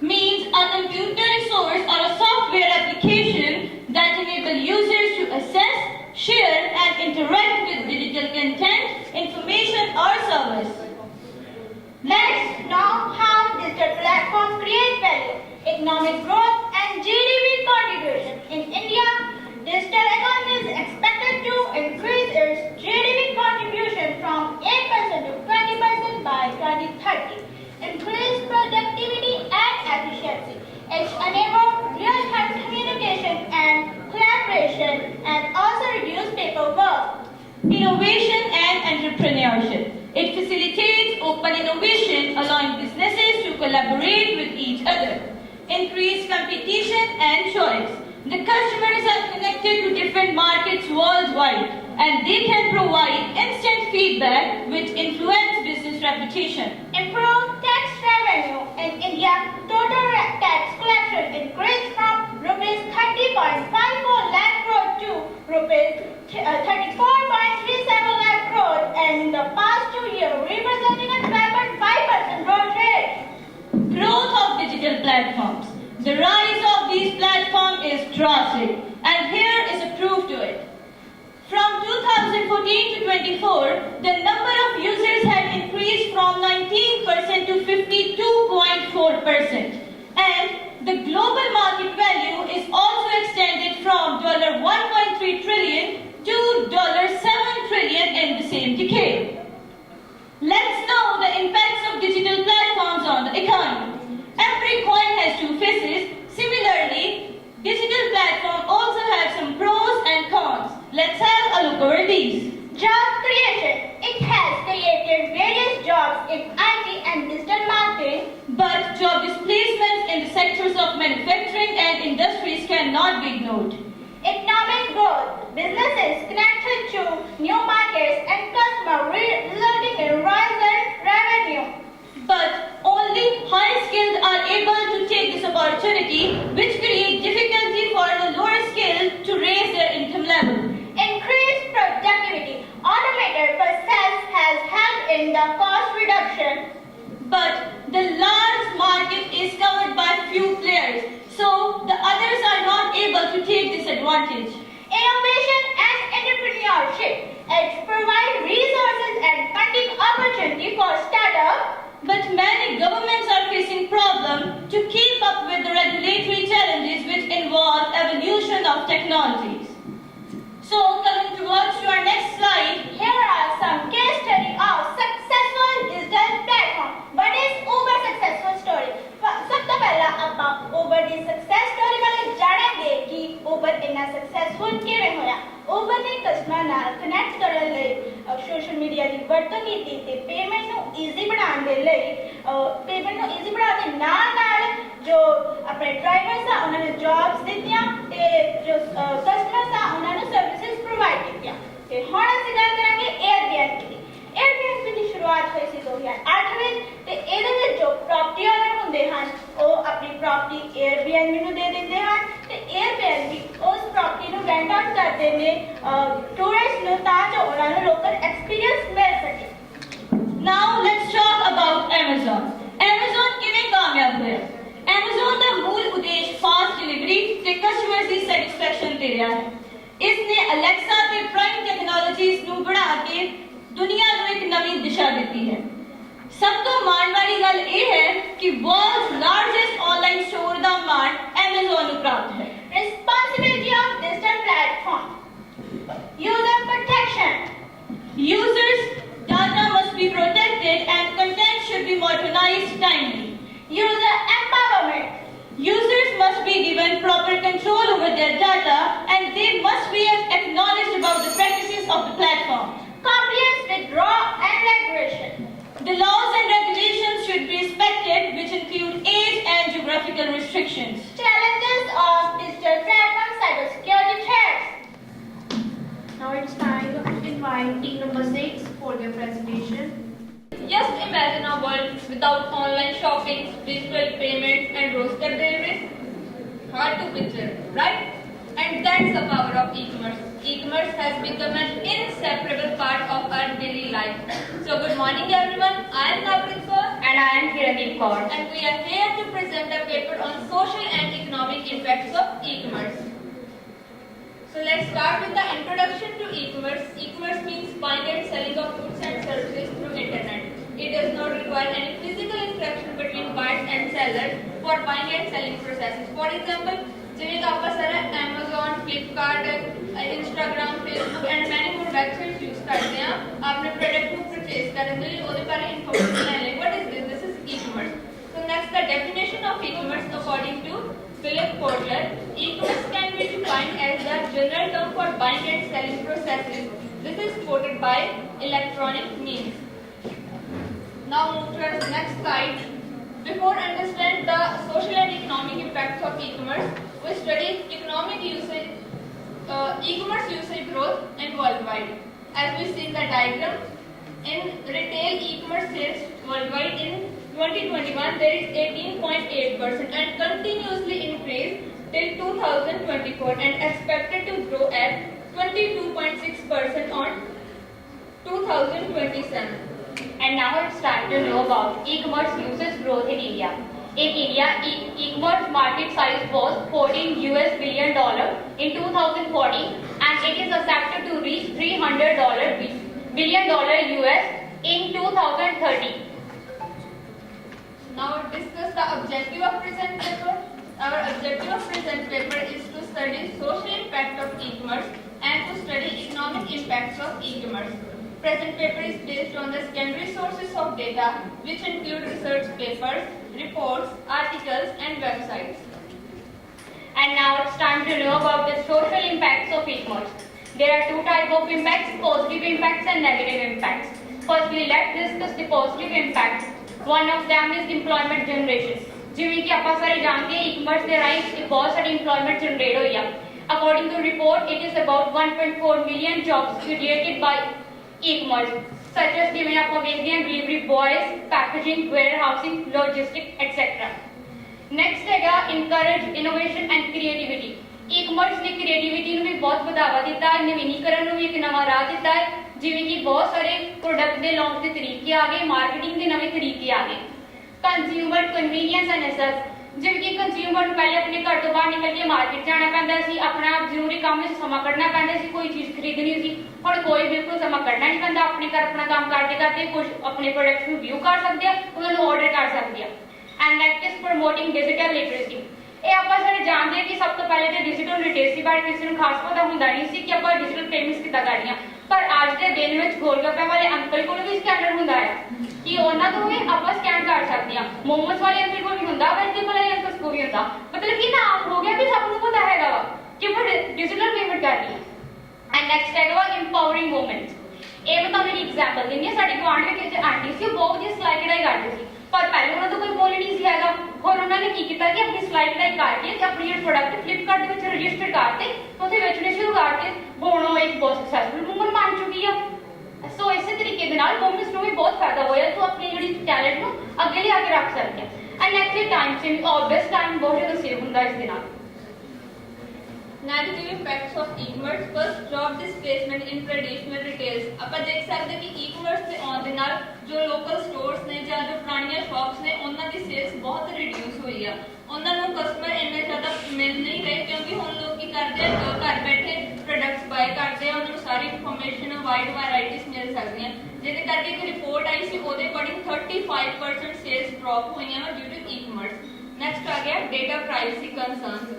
means a computer resource or a software application that enable users to access, share and interact with digital content, information or service. Let's know how digital platforms create value, economic growth and GDP contribution. In India, digital economy is expected to increase its GDP contribution from 8% to 20% by 2030. Increase productivity and efficiency. It enables real-time communication and collaboration and also reduce paperwork. Innovation and entrepreneurship. It facilitates open innovation, allowing businesses to collaborate with each other, increase competition and choice. The customers are connected to different markets worldwide, and they can provide instant feedback which influence business reputation. Improved tax revenue. In India, total tax collection increased from rupees 30.14 lakh crore to rupees 34.37 lakh crore in the past 2 years, representing a 12.5% growth rate. Growth of digital platforms. The rise of these platforms is drastic, and here is a proof to it. From 2014 to 24, the number of users had increased from 19% to 52.4%, and the global market value is also extended from $1.3 trillion to $7 trillion in the same decade. Let's know the impacts of digital platforms on the economy. Every coin has two faces. Similarly, digital platforms also have some pros and cons. Let's have a look over these. Job creation. It has created various jobs in IT and digital marketing. But job displacements in the sectors of manufacturing and industries cannot be ignored. Economic growth. Businesses connected to new markets and customers, resulting in rise in revenue. But only high-skilled are able to take this opportunity, which creates difficulty for the lower skilled to raise their income level. Increased productivity. Automated process has helped in the cost reduction. But the large market is covered by few players, so the others are not able to take this advantage. Innovation and entrepreneurship. It provides resources and funding opportunity for startups. But many governments are facing problems to keep up with the regulatory challenges which involve evolution of technologies. So coming towards to our next slide, here are some case studies of successful digital platform. What is Uber successful story? सबसे पहला ਆਪਾਂ Uber ਦੀ success story ਬਾਰੇ ਜਾਣਾਂਗੇ ਕਿ Uber ਇੰਨਾ successful ਕਿਵੇਂ ਹੋਇਆ। Uber ਨੇ customer ਨਾਲ ਕਨੈਕਟ ਕਰਨ ਲਈ ਸੋਸ਼ਲ ਮੀਡੀਆ ਦੀ ਵਰਤੋਂ ਕੀਤੀ ਤੇ ਪੇਮੈਂਟ ਨੂੰ ਈਜ਼ੀ ਬਣਾਉਣ ਦੇ ਲਈ ਨਾਲ ਜੋ ਆਪਣੇ ਡਰਾਈਵਰਸ ਆ ਉਹਨਾਂ ਨੂੰ ਜੌਬਸ ਦਿੱਤੀਆਂ ਤੇ ਜੋ ਕਸਟਮਰਸ ਆ ਉਹਨਾਂ ਨੂੰ ਸਰਵਿਸਿਜ਼ ਪ੍ਰੋਵਾਈਡ ਕੀਤੀਆਂ ਤੇ ਹੁਣ ਅਸੀਂ ਗੱਲ ਕਰਾਂਗੇ Airbnb ਦੀ। Airbnb ਦੀ ਸ਼ੁਰੂਆਤ ਹੋਈ ਸੀ 2008 ਵਿੱਚ ਤੇ ਇਹਦੇ ਵਿੱਚ ਜੋ ਪ੍ਰਾਪਰਟੀ ਓਨਰ ਹੁੰਦੇ ਹਨ ਉਹ ਆਪਣੀ ਪ੍ਰਾਪਰਟੀ Airbnb ਨੂੰ ਦੇ ਦਿੰਦੇ ਹਨ ਤੇ Airbnb ਉਸ ਪ੍ਰਾਪਰਟੀ ਨੂੰ ਰੈਂਟ ਆਊਟ ਕਰਦੇ ਨੇ ਟੂਰਿਸਟ ਨੂੰ ਤਾਂ ਜੋ ਉਹਨਾਂ ਨੂੰ ਲੋਕਲ ਐਕਸਪੀਰੀਅੰਸ ਮਿਲ ਸਕੇ। Now let's talk about Amazon. Amazon ਕਿਵੇਂ ਕਾਮਯਾਬ ਹੋਇਆ? Amazon ਦਾ ਮੂਲ ਉਦੇਸ਼ ਫਾਸਟ ਡਿਲੀਵਰੀ ਤੇ ਕਸਟਮਰ ਦੀ ਸੈਟੀਸਫੈਕਸ਼ਨ ਤੇ ਰਿਹਾ ਹੈ। ਇਸ ਨੇ Alexa ਤੇ ਪ੍ਰਾਈਮ ਟੈਕਨੋਲੋਜੀਜ਼ ਨੂੰ ਬਣਾ ਕੇ ਦੁਨੀਆ ਨੂੰ ਇੱਕ ਨਵੀਂ ਦਿਸ਼ਾ ਦਿੱਤੀ ਹੈ। ਸਭ ਤੋਂ ਮਾਣ ਵਾਲੀ ਗੱਲ ਇਹ ਹੈ ਕਿ ਵਰਲਡਸ ਲਾਰਜੈਸਟ ਆਨਲਾਈਨ ਸਟੋਰ ਦਾ ਮਾਣ Amazon ਨੂੰ ਪ੍ਰਾਪਤ ਹੈ। Responsibility of digital platform. User protection. Users' data must be protected and content should be modernized timely. User empowerment. Users must be given proper control over their data and they must be acknowledged about the practices of the platform. Compliance with law and regulation. The laws and regulations should be respected, which include age and geographical restrictions. Challenges of digital platform cybersecurity threats. Now it's time to invite team number 6 for their presentation. Just imagine a world without online shopping, digital payments and doorstep deliveries. Hard to picture, right? And that's the power of e-commerce. E-commerce has become an inseparable part of our daily life. So good morning everyone, I am Navneet Kaur And I am Kirandeep Kaur. and we are here to present a paper on social and economic impacts of e-commerce. So let's start with the introduction to e-commerce. E-commerce means buying and selling of goods and services through internet. It does not require any physical interaction between buyers and sellers for buying and selling processes. For example, ਜਿਵੇਂ ਆਪਾਂ ਸਾਰਾ Amazon, Flipkart, Instagram, Facebook and many more websites use ਕਰਦੇ ਹਾਂ ਆਪਣੇ product ਨੂੰ purchase ਕਰਨ ਦੇ ਲਈ ਉਹਦੇ ਬਾਰੇ ਇਨਫੋਰਮੇਸ਼ਨ ਲੈਣ ਲਈ। What is this? This is e-commerce. So next, the definition of e-commerce according to Philip Kotler. E-commerce can be defined as the general term for buying and selling processes. This is quoted by electronic means. Now move to our next slide. Before understand the social and economic impacts of e-commerce, we study economic usage, e-commerce usage growth and worldwide. As we see in the diagram, in retail e-commerce sales worldwide in 2021 there is 18.8% and continuously increased till 2024 and expected to grow at 22.6% on 2027. And now it's time to know about e-commerce usage growth in India. In India, e-commerce market size was $14 billion in 2014 and it is expected to reach $300 billion US in 2030. Now discuss the objective of present paper. Our objective of present paper is to study social impact of e-commerce and to study economic impacts of e-commerce. Present paper is based on the secondary sources of data which include research papers, reports, articles and websites. And now it's time to know about the social impacts of e-commerce. There are two types of impacts, positive impacts and negative impacts. Firstly, let's discuss the positive impacts. One of them is employment generation. ਜਿਵੇਂ ਕਿ ਆਪਾਂ ਸਾਰੇ ਜਾਣਦੇ ਹਾਂ e-commerce ਦੇ ਰਾਹੀਂ ਬਹੁਤ ਸਾਰੀ employment generate ਹੋਈ ਆ. According to report, it is about 1.4 million jobs created by e-commerce, such as ਜਿਵੇਂ ਆਪਾਂ ਵੇਖਦੇ ਹਾਂ delivery boys, packaging, warehousing, logistics, etc. Next ਹੈਗਾ encourage innovation and creativity. E-commerce ਨੇ creativity ਨੂੰ ਵੀ ਬਹੁਤ ਵਧਾਵਾ ਦਿੱਤਾ ਹੈ, ਨਵੀਨੀਕਰਨ ਨੂੰ ਵੀ ਇੱਕ ਨਵਾਂ ਰਾਹ ਦਿੱਤਾ ਹੈ, ਜਿਵੇਂ ਕਿ ਬਹੁਤ ਸਾਰੇ ਪ੍ਰੋਡਕਟ ਦੇ ਲਾਂਚ ਦੇ ਤਰੀਕੇ ਆ ਗਏ, ਮਾਰਕੀਟਿੰਗ ਦੇ ਨਵੇਂ ਤਰੀਕੇ ਆ ਗਏ. Consumer convenience and access, ਜਿਵੇਂ ਕਿ ਕੰਜ਼ਿਊਮਰ ਨੂੰ ਪਹਿਲੇ ਆਪਣੇ ਘਰ ਤੋਂ ਬਾਹਰ ਨਿਕਲ ਕੇ ਮਾਰਕੀਟ ਜਾਣਾ ਪੈਂਦਾ ਸੀ, ਆਪਣਾ ਜ਼ਰੂਰੀ ਕੰਮ ਵਿੱਚ ਸਮਾਂ ਕੱਢਣਾ ਪੈਂਦਾ ਸੀ, ਕੋਈ ਚੀਜ਼ ਖਰੀਦਣੀ ਸੀ, ਹੁਣ ਕੋਈ ਬਿਲਕੁਲ ਸਮਾਂ ਕੱਢਣਾ ਨਹੀਂ ਪੈਂਦਾ, ਆਪਣੇ ਘਰ ਆਪਣਾ ਕੰਮ ਕਰਦੇ ਕਰਦੇ ਕੁਝ ਆਪਣੇ ਪ੍ਰੋਡਕਟਸ ਨੂੰ ਵਿਊ ਕਰ ਸਕਦੇ ਆ, ਉਹਨਾਂ ਨੂੰ ਆਰਡਰ ਕਰ ਸਕਦੇ ਆ. And next is promoting digital literacy. ਇਹ ਆਪਾਂ ਸਾਰੇ ਜਾਣਦੇ ਹਾਂ ਕਿ ਸਭ ਤੋਂ ਪਹਿਲੇ ਤੇ ਡਿਜੀਟਲ ਲਿਟਰੇਸੀ ਬਾਰੇ ਕਿਸੇ ਨੂੰ ਖਾਸ ਪਤਾ ਹੁੰਦਾ ਨਹੀਂ ਸੀ ਕਿ ਆਪਾਂ ਡਿਜੀਟਲ ਪੇਮੈਂਟਸ ਕਿੱਦਾਂ ਕਰਨੀਆਂ, ਪਰ ਅੱਜ ਦੇ ਦਿਨ ਵਿੱਚ ਗੋਲਗੱਪੇ ਵਾਲੇ ਅੰਕਲ ਕੋਲ ਵੀ ਸਕੈਨਰ ਹੁੰਦਾ ਹੈ ਕਿ ਉਹਨਾਂ ਤੋਂ ਵੀ ਆਪਾਂ ਸਕੈਨ ਕਰ ਸਕਦੇ ਹਾਂ. ਮੋਮੋਸ ਵਾਲੇ ਅੰਕਲ ਕੋਲ ਵੀ ਹੁੰਦਾ, ਵੈਜੀਟੇਬਲ ਵਾਲੇ ਅੰਕਲ ਕੋਲ ਵੀ ਹੁੰਦਾ. ਮਤਲਬ ਕਿ ਨਾ ਆਮ ਹੋ ਗਿਆ ਕਿ ਸਭ ਨੂੰ ਪਤਾ ਹੈਗਾ ਵਾ ਕਿ ਆਪਾਂ ਡਿਜੀਟਲ ਪੇਮੈਂਟ ਕਰਨੀ ਹੈ. ਐਂਡ ਨੈਕਸਟ ਹੈਗਾ ਵਾ ਇੰਪਾਵਰਿੰਗ ਵੂਮਨ. ਇਹ ਮੈਂ ਤੁਹਾਨੂੰ ਇੱਕ ਐਗਜ਼ਾਮਪਲ ਦਿੰਦੀ ਹਾਂ. ਸਾਡੀ ਗੁਆਂਢ ਵਿੱਚ ਆਂਟੀ ਸੀ, ਉਹ ਬਹੁਤ ਵਧੀਆ ਸਿਲਾਈ ਕਢਾਈ ਕਰਦੇ ਸੀ, ਪਰ ਪਹਿਲੇ ਉਹਨਾਂ ਤੋਂ ਕੋਈ ਮੁੱਲ ਨਹੀਂ ਸੀ ਹੈਗਾ. ਹੋਰ ਉਹਨਾਂ ਨੇ ਕੀ ਕੀਤਾ ਕਿ ਆਪਣੀ ਸਿਲਾਈ ਕਢਾਈ ਕਰਕੇ ਤੇ ਆਪਣੇ ਜਿਹੜੇ ਪ੍ਰੋਡਕਟ ਫਲਿੱਪਕਾਰਟ ਦੇ ਵਿੱਚ ਰਜਿਸਟਰ ਕਰਤੇ, ਉੱਥੇ ਵੇਚਣੇ ਸ਼ੁਰੂ ਕਰਤੇ. ਹੁਣ ਉਹ ਇੱਕ ਬਹੁਤ ਸਕਸੈਸਫੁਲ ਵੂਮਨ ਬਣ ਚੁੱਕੀ ਆ. ਸੋ ਇਸੇ ਤਰੀਕੇ ਦੇ ਨਾਲ ਵੂਮਨਸ ਨੂੰ ਵੀ ਬਹੁਤ ਫਾਇਦਾ ਹੋਇਆ, ਤੋ ਆਪਣੀ ਜਿਹੜੀ ਟੈਲੈਂਟ ਨੂੰ ਅੱਗੇ ਲਿਆ ਕੇ ਰੱਖ ਸਕਦੇ ਆ. And next time saving, obvious time ਬਹੁਤ ਜ਼ਿਆਦਾ ਸੇਵ ਹੁੰਦਾ ਇਸ ਦੇ ਨਾਲ. Negative impacts of e-commerce. First, job displacement in traditional retails. ਆਪਾਂ ਦੇਖ ਸਕਦੇ ਕਿ e-commerce ਦੇ ਆਉਣ ਦੇ ਨਾਲ ਜੋ ਲੋਕਲ ਸਟੋਰਸ ਨੇ ਜਾਂ ਜੋ ਪੁਰਾਣੀਆਂ ਸ਼ਾਪਸ ਨੇ ਉਹਨਾਂ ਦੀ ਸੇਲਸ ਬਹੁਤ ਰਿਡਿਊਸ ਹੋਈ ਆ. ਉਹਨਾਂ ਨੂੰ ਕਸਟਮਰ ਇੰਨੇ ਜ਼ਿਆਦਾ ਮਿਲ ਨਹੀਂ ਰਹੇ ਕਿਉਂਕਿ ਹੁਣ ਲੋਕ ਕੀ ਕਰਦੇ ਆ, ਘਰ ਬੈਠੇ ਪ੍ਰੋਡਕਟਸ ਬਾਏ ਕਰਦੇ ਆ, ਉਹਨਾਂ ਨੂੰ ਸਾਰੀ ਇਨਫੋਰਮੇਸ਼ਨ ਵਾਈਡ ਵੈਰਾਈਟੀਜ਼ ਮਿਲ ਸਕਦੀਆਂ, ਜਿਹਦੇ ਕਰਕੇ ਇੱਕ ਰਿਪੋਰਟ ਆਈ ਸੀ ਉਹਦੇ ਅਕੋਰਡਿੰਗ 35% ਸੇਲਸ ਡ੍ਰੌਪ ਹੋਈਆਂ ਵਾ ਡਿਊ ਟੂ e-commerce. ਨੈਕਸਟ ਆ ਗਿਆ ਡੇਟਾ ਪ੍ਰਾਈਵੇਸੀ ਕੰਸਰਨਸ.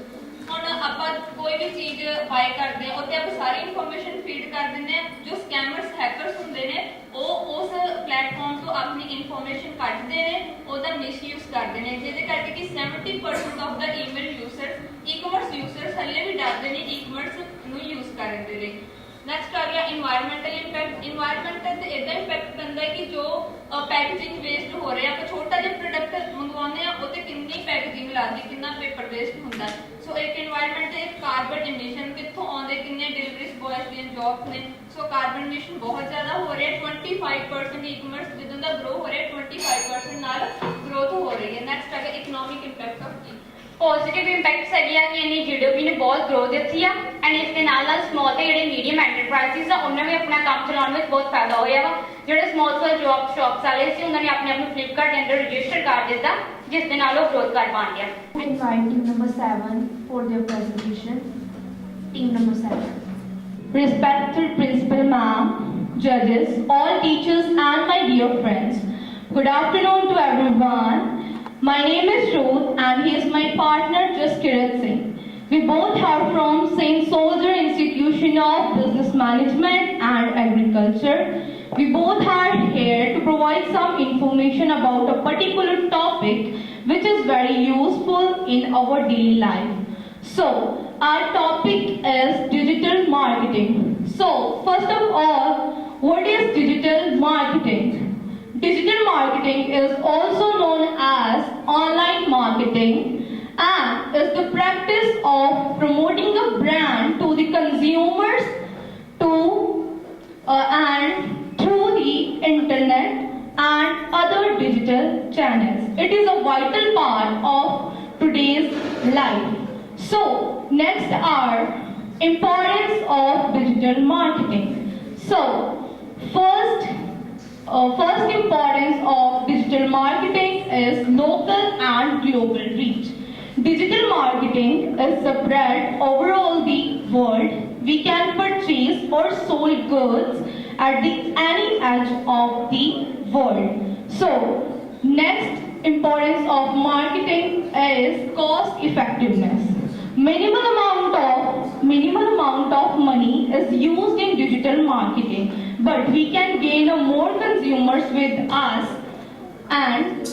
ਹੁਣ ਆਪਾਂ ਕੋਈ ਵੀ ਚੀਜ਼ ਬਾਏ ਕਰਦੇ ਆ ਉੱਤੇ ਆਪਾਂ ਸਾਰੀ ਇਨਫੋਰਮੇਸ਼ਨ ਫੀਡ ਕਰ ਦਿੰਦੇ ਆ. ਜੋ ਸਕੈਮਰਸ ਹੈਕਰਸ ਹੁੰਦੇ ਨੇ ਉਹ ਉਸ ਪਲੇਟਫਾਰਮ ਤੋਂ ਆਪਣੀ ਇਨਫੋਰਮੇਸ਼ਨ ਕੱਢਦੇ ਨੇ, ਉਹਦਾ ਮਿਸਯੂਜ਼ ਕਰਦੇ ਨੇ, ਜਿਹਦੇ ਕਰਕੇ ਕਿ 70% ਆਫ ਦਾ ਈਮੇਲ ਯੂਜ਼ਰਸ ਈ-ਕਮਰਸ ਯੂਜ਼ਰਸ ਹਲੇ ਵੀ ਡਰਦੇ ਨੇ ਈ-ਕਮਰਸ ਨੂੰ ਯੂਜ਼ ਕਰਨ ਦੇ ਲਈ. ਨੈਕਸਟ ਆ ਗਿਆ ਇਨਵਾਇਰਮੈਂਟਲ ਇੰਪੈਕਟ. ਇਨਵਾਇਰਮੈਂਟ ਤੇ ਇਦਾਂ ਇੰਪੈਕਟ ਪੈਂਦਾ ਹੈ ਕਿ ਜੋ ਪੈਕੇਜਿੰਗ ਵੇਸਟ ਹੋ ਰਿਹਾ, ਆਪਾਂ ਛੋਟਾ ਜਿਹਾ ਪ੍ਰੋਡਕਟ ਮੰਗਵਾਉਂਦੇ ਆ ਉਹਤੇ ਕਿੰਨੀ ਪੈਕੇਜਿੰਗ ਲੱਗਦੀ, ਕਿੰਨਾ ਪੇਪਰ ਵੇਸਟ ਹੁੰਦਾ. ਸੋ ਇੱਕ ਇਨਵਾਇਰਮੈਂਟ ਤੇ ਕਾਰਬਨ ਇਮਿਸ਼ਨ ਕਿੱਥੋਂ ਆਉਂਦੇ, ਕਿੰਨੇ ਡਿਲੀਵਰੀਜ਼ ਬॉयਜ਼ ਦੀਆਂ ਜੌਬਸ ਨੇ. ਸੋ ਕਾਰਬਨ ਇਮਿਸ਼ਨ ਬਹੁਤ ਜ਼ਿਆਦਾ ਹੋ ਰਿਹਾ. 25% ਈ-ਕਮਰਸ ਜਦੋਂ ਦਾ ਗਰੋ ਹੋ ਰਿਹਾ 25% ਨਾਲ ਗਰੋਥ ਹੋ ਰਹੀ ਹੈ. ਨੈਕਸਟ ਆ ਗਿਆ economic impact of positive impacts ਹੈਗੇ ਆ ਕਿ ਇਹਨੇ GDP ਨੇ ਬਹੁਤ ਗਰੋਥ ਦਿੱਤੀ ਆ ਐਂਡ ਇਸ ਦੇ ਨਾਲ ਨਾਲ ਸਮਾਲ ਤੇ ਜਿਹੜੇ ਮੀਡੀਅਮ ਐਂਟਰਪ੍ਰਾਈਜ਼ਸ ਆ ਉਹਨਾਂ ਵੀ ਆਪਣਾ ਕੰਮ ਚਲਾਉਣ ਵਿੱਚ ਬਹੁਤ ਫਾਇਦਾ ਹੋਇਆ ਵਾ. ਜਿਹੜੇ ਸਮਾਲ ਸਮਾਲ ਸ਼ਾਪਸ ਵਾਲੇ ਸੀ ਉਹਨਾਂ ਨੇ ਆਪਣੇ ਆਪ ਨੂੰ ਫਲਿੱਪਕਾਰਟ ਦੇ ਅੰਦਰ ਰਜਿਸਟਰ ਕਰ ਦਿੱਤਾ, ਜਿਸ ਦੇ ਨਾਲ ਉਹ ਗਰੋਥ ਕਰ ਪਾਉਣ ਗਿਆ. Invite team number 7 for their presentation. Team number 7. Respected Principal Ma'am, judges, all teachers and my dear friends, good afternoon to everyone. My name is Ruth and he is my partner Jaskirat Singh. We both are from St. Soldier Institution of Business Management and Agriculture. We both are here to provide some information about a particular topic which is very useful in our daily life. So, our topic is digital marketing. So, first of all, what is digital marketing? Digital marketing marketing is also known as online marketing and is the practice of promoting a brand to the consumers and through the internet and other digital channels. It is a vital part of today's life. So, next are importance of digital marketing. So, first importance of digital marketing is local and global reach. Digital marketing is spread over all the world. We can purchase or sold goods at any edge of the world. So, next importance of marketing is cost effectiveness. Minimal amount of money is used in digital marketing, but we can gain more consumers with us and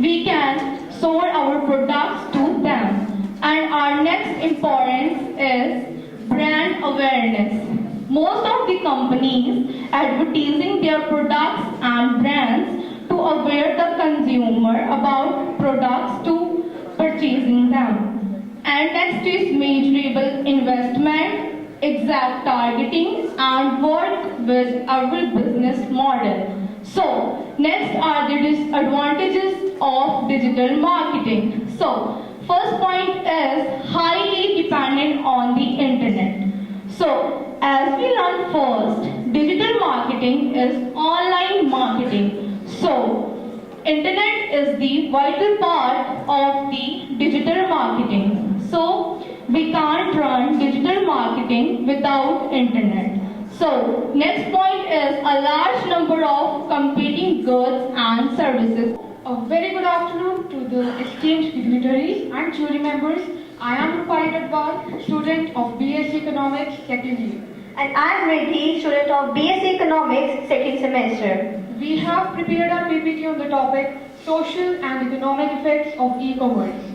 we can sold our products to them. And our next importance is brand awareness. Most of the companies advertising their products and brands to aware the consumer about products to purchasing them. And next is measurable investment, exact targeting, and work with our business model. So, next are the disadvantages of digital marketing. So, first point is highly dependent on the internet. So, as we learned first, digital marketing is online marketing. So, internet is the vital part of the digital marketing. So, we can't run digital marketing without internet. So, next point is a large number of competing goods and services. A very good afternoon to the esteemed dignitaries and jury members. I am Rupali Dadwal, student of BSc Economics second year. And I am Riddhi, student of BSc Economics second semester. We have prepared our PPT on the topic Social and Economic Effects of E-Commerce.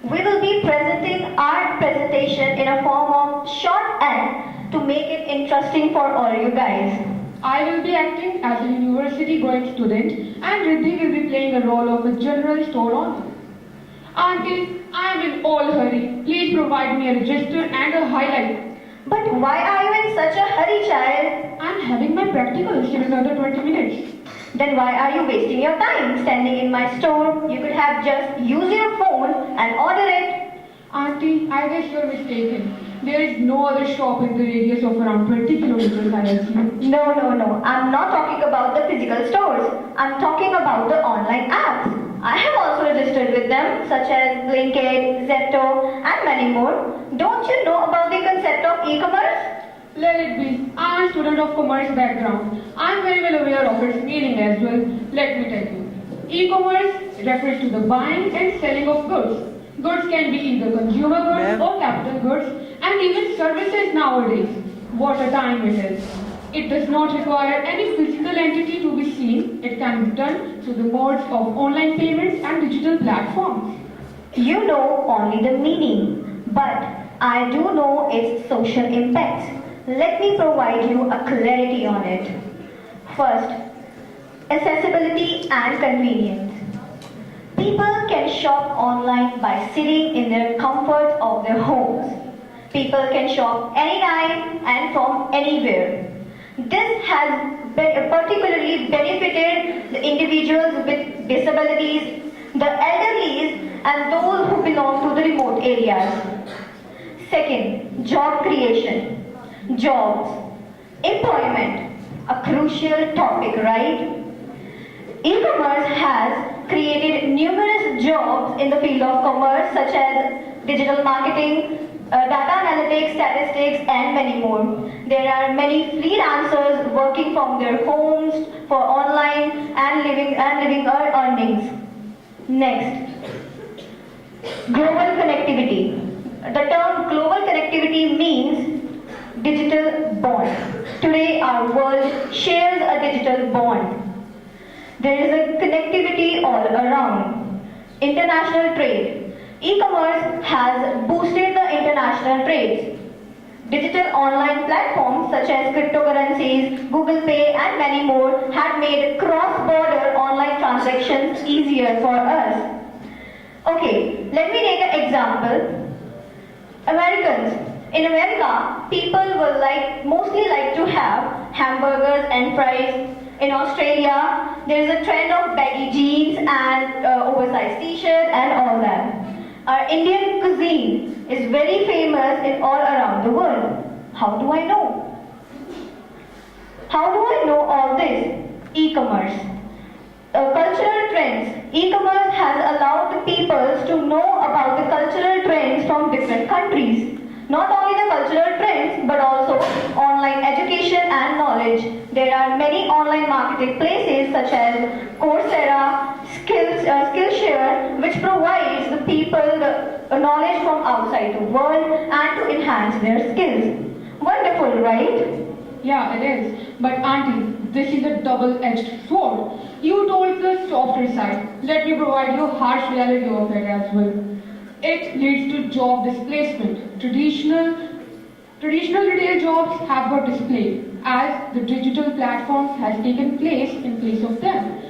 We will be presenting our presentation in a form of shorthand to make it interesting for all you guys. I will be acting as a university-going student and Riddhi will be playing a role of a general store owner. Auntie, I am in all hurry. Please provide me a register and a highlight. But why are you in such a hurry, child? I am having my practicals in another 20 minutes. Then why are you wasting your time standing in my store? You could have just used your phone and order it. Auntie, I guess you are mistaken. There is no other shop in the radius of around 20 kilometers I have seen. No. I'm not talking about the physical stores. I'm talking about the online apps. I have also registered with them, such as Blinkit, Zepto, and many more. Don't you know about the concept of e-commerce? Let it be. I am a student of commerce background. I am very well aware of its meaning as well. Let me tell you. E-commerce refers to the buying and selling of goods. Goods can be either consumer goods or capital goods and even services nowadays. What a time it is. It does not require any physical entity to be seen. It can be done through the modes of online payments and digital platforms. You know only the meaning, but I do know its social impacts. Let me provide you a clarity on it. First, accessibility and convenience. People can shop online by sitting in their comfort of their homes. People can shop anytime and from anywhere. This has particularly benefited the individuals with disabilities, the elderly, and those who belong to the remote areas. Second, job creation. Jobs, employment, a crucial topic, right? E-commerce has created numerous jobs in the field of commerce such as digital marketing, data analytics, statistics, and many more. There are many freelancers working from their homes for online and living earnings. Next, global connectivity. The term global connectivity means digital bond. Today our world shares a digital bond. There is a connectivity all around. International trade. E-commerce has boosted the international trades. Digital online platforms such as cryptocurrencies, Google Pay and many more had made cross-border online transactions easier for us. Okay, let me take an example. Americans. In America, people will mostly like to have hamburgers and fries. In Australia, there is a trend of baggy jeans and oversized t-shirt and all that. Our Indian cuisine is very famous in all around the world. How do I know? How do I know all this? E-commerce. Cultural trends. E-commerce has allowed the people to know about the cultural trends from different countries. Not only the cultural trends, but also online education and knowledge. There are many online marketing places such as Coursera, Skillshare, which provides the people the knowledge from outside the world and to enhance their skills. Wonderful, right? Yeah, it is. But auntie, this is a double-edged sword. You told the softer side. Let me provide you a harsh reality of it as well. It leads to job displacement. Traditional retail jobs have got displaced as the digital platforms has taken place in place of them.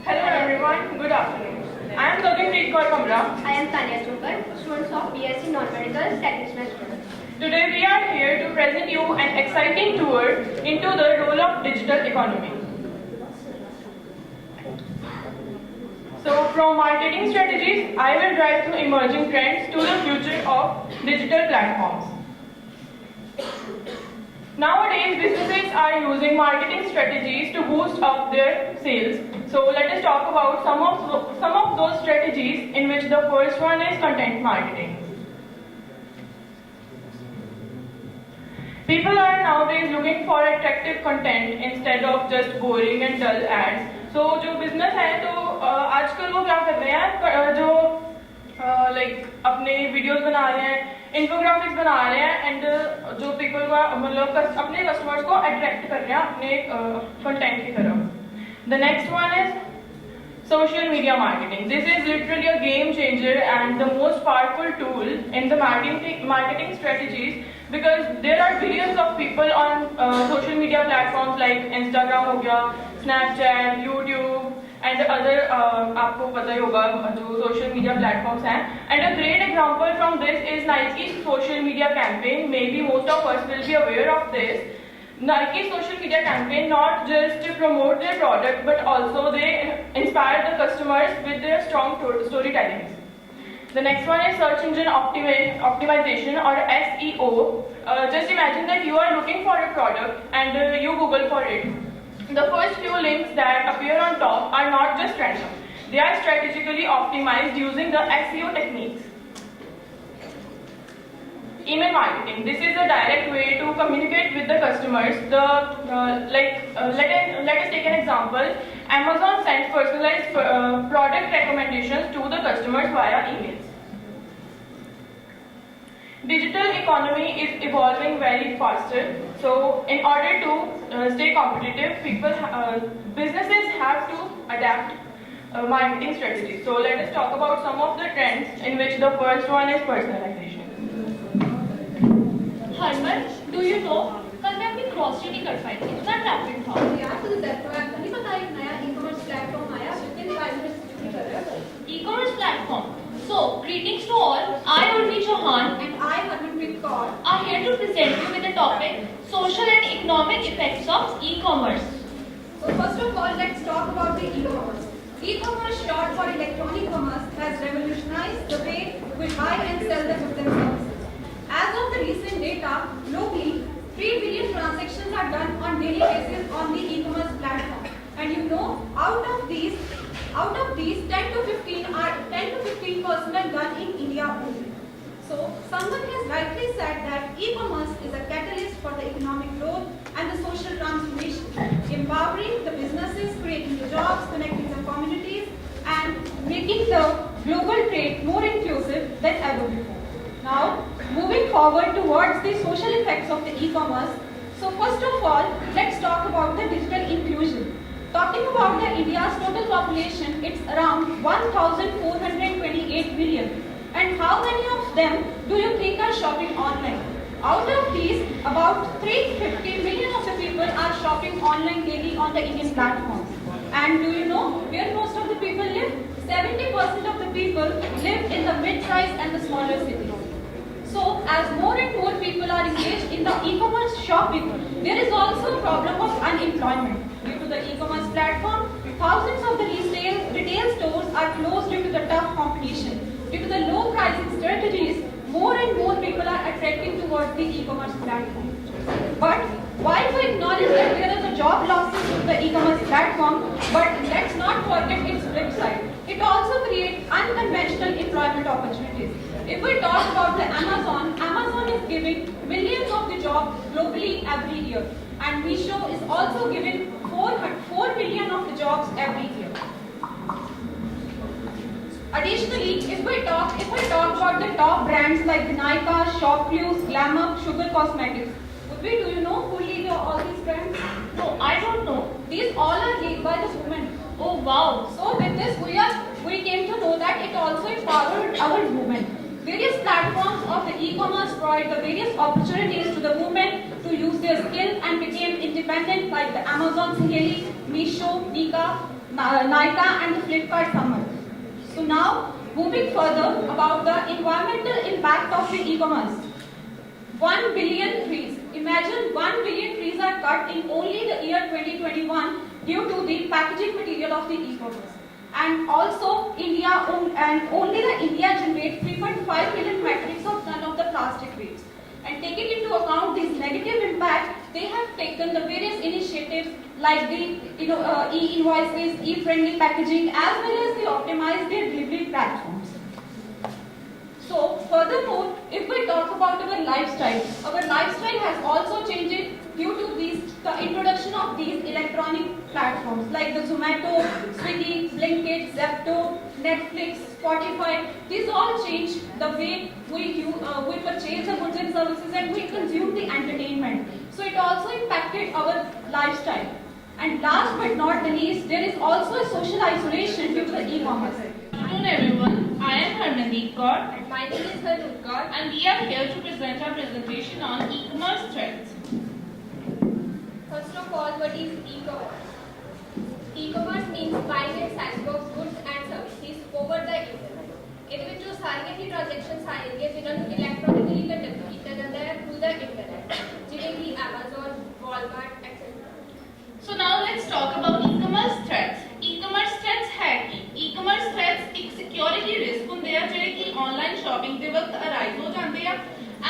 Hello everyone, good afternoon. I am Gaganpreet Kaur Kamra. I am Tanya Chopar, student of BSc Non-Medical Second Semester. Today we are here to present you an exciting tour into the role of digital economy. So from marketing strategies, I will drive through emerging trends to the future of digital platforms. Nowadays, businesses are using marketing strategies to boost up their sales. So let us talk about some of those strategies, in which the first one is content marketing. People are nowadays looking for attractive content instead of just boring and dull ads. So जो business है तो आजकल वो क्या कर रहे हैं जो अपने वीडियोस बना रहे हैं, इन्फोग्राफिक्स बना रहे हैं एंड जो पीपल को मतलब अपने कस्टमर्स को अट्रैक्ट कर रहे हैं अपने कंटेंट की तरफ. The next one is social media marketing. This is literally a game changer and the most powerful tool in the marketing strategies, because there are billions of people on social media platforms like Instagram हो गया, Snapchat, YouTube and other आपको पता ही होगा जो social media platforms हैं. And a great example from this is Nike's social media campaign. Maybe most of us will be aware of this. Nike's social media campaign not just to promote their product, but also they inspire the customers with their strong storytelling. The next one is search engine optimization or SEO. Just imagine that you are looking for a product and you Google for it. The first few links that appear on top are not just random. They are strategically optimized using the SEO techniques. Email marketing. This is a direct way to communicate with the customers. Let us take an example. Amazon sends personalized product recommendations to the customers via emails. Digital economy is evolving very faster. So, in order to stay competitive, businesses have to adapt marketing strategies. So, let us talk about some of the trends, in which the first one is personalization. Harman, do you know? कल मैं अपनी grocery नहीं कर पाई थी, इतना traffic था। यार तुझे ज़ेप्टो नहीं पता एक नया ई-कॉमर्स प्लेटफॉर्म आया, जिसमें प्राइस में कर रहे हैं। E-commerce platform. So, greetings to all. I Urvi Chauhan and I Harmanpreet Kaur are here to present you with the topic social and economic effects of e-commerce. So first of all, let's talk about the e-commerce. E-commerce, short for electronic commerce, has revolutionized the way we buy and sell the goods and services. As of the recent data, globally, 3 billion transactions are done on daily basis on the e-commerce platform. And you know, out of these, 10 to 15% are done in India only. So, someone has rightly said that e-commerce is a catalyst for the economic growth and the social transformation, empowering the businesses, creating the jobs, connecting the communities, and making the global trade more inclusive than ever before. Now, moving forward towards the social effects of the e-commerce. So, first of all, let's talk about the digital inclusion. Talking about the India's total population, it's around 1,428 billion. And how many of them do you think are shopping online? Out of these, about 350 million of the people are shopping online daily on the Indian platforms. And do you know where most of the people live? 70% of the people live in the mid-size and the smaller cities. So, as more and more people are engaged in the e-commerce shopping, there is also a problem of unemployment. Due to the e-commerce platform, thousands of the retail stores are closed due to the tough competition. Due to the low pricing strategies, more and more people are attracting towards the e-commerce platform. But while we acknowledge that there is a job losses to the e-commerce platform, but let's not forget its flip side. It also creates unconventional employment opportunities. If we talk about the Amazon is giving millions of the jobs globally every year, and Meesho is also giving 4 million of the jobs every year. Additionally, if we talk about the top brands like Nykaa, Shopcluse, Glamour, Sugar Cosmetics, do you know who lead all these brands? No, I don't know. These all are led by the women. Oh wow. So with this, we came to know that it also empowered our women. Various platforms of the e-commerce provide the various opportunities to the women to use their skill and became independent, like the Amazon Saheli, Meesho, Nykaa and the Flipkart Summer. So now, moving further about the environmental impact of the e-commerce. 1 billion trees. Imagine 1 billion trees are cut in only the year 2021 due to the packaging material of the e-commerce. And also, only the India generates 3.5 million metric tons of the plastic waste. And taking into account this negative impact, they have taken the various initiatives like the e-invoices, e-friendly packaging, as well as they optimize their delivery platforms. So, furthermore, if we talk about our lifestyle has also changed due to the introduction of these electronic platforms like the Zomato, Swiggy, Blinkit, Zepto, Netflix, Spotify. These all change the way we purchase the goods and services and we consume the entertainment. So it also impacted our lifestyle. And last but not the least, there is also a social isolation due to the e-commerce. Good afternoon everyone. I am Harmandeep Kaur. And my name is Harut Kaur. And we are here to present our presentation on e-commerce threats. First of all, what is e-commerce? E-commerce means buying and selling of goods and services over the internet. ਇਹਦੇ ਵਿੱਚ ਉਹ ਸਾਰੀਆਂ ਹੀ transactions ਆ ਜਾਂਦੀਆਂ ਜਿਨ੍ਹਾਂ ਨੂੰ electronically conduct ਕੀਤਾ ਜਾਂਦਾ ਹੈ ਥਰੂ ਦਾ ਇੰਟਰਨੈਟ ਜਿਵੇਂ ਕਿ Amazon, Walmart, etc. So now let's talk about e-commerce threats. E-commerce threats ਹੈ ਕੀ? E-commerce threats ਇੱਕ ਸਿਕਿਉਰਿਟੀ ਰਿਸਕ ਹੁੰਦੇ ਆ ਜਿਹੜੇ ਕਿ ਆਨਲਾਈਨ ਸ਼ਾਪਿੰਗ ਦੇ ਵਕਤ ਅਰਾਈਜ਼ ਹੋ ਜਾਂਦੇ ਆ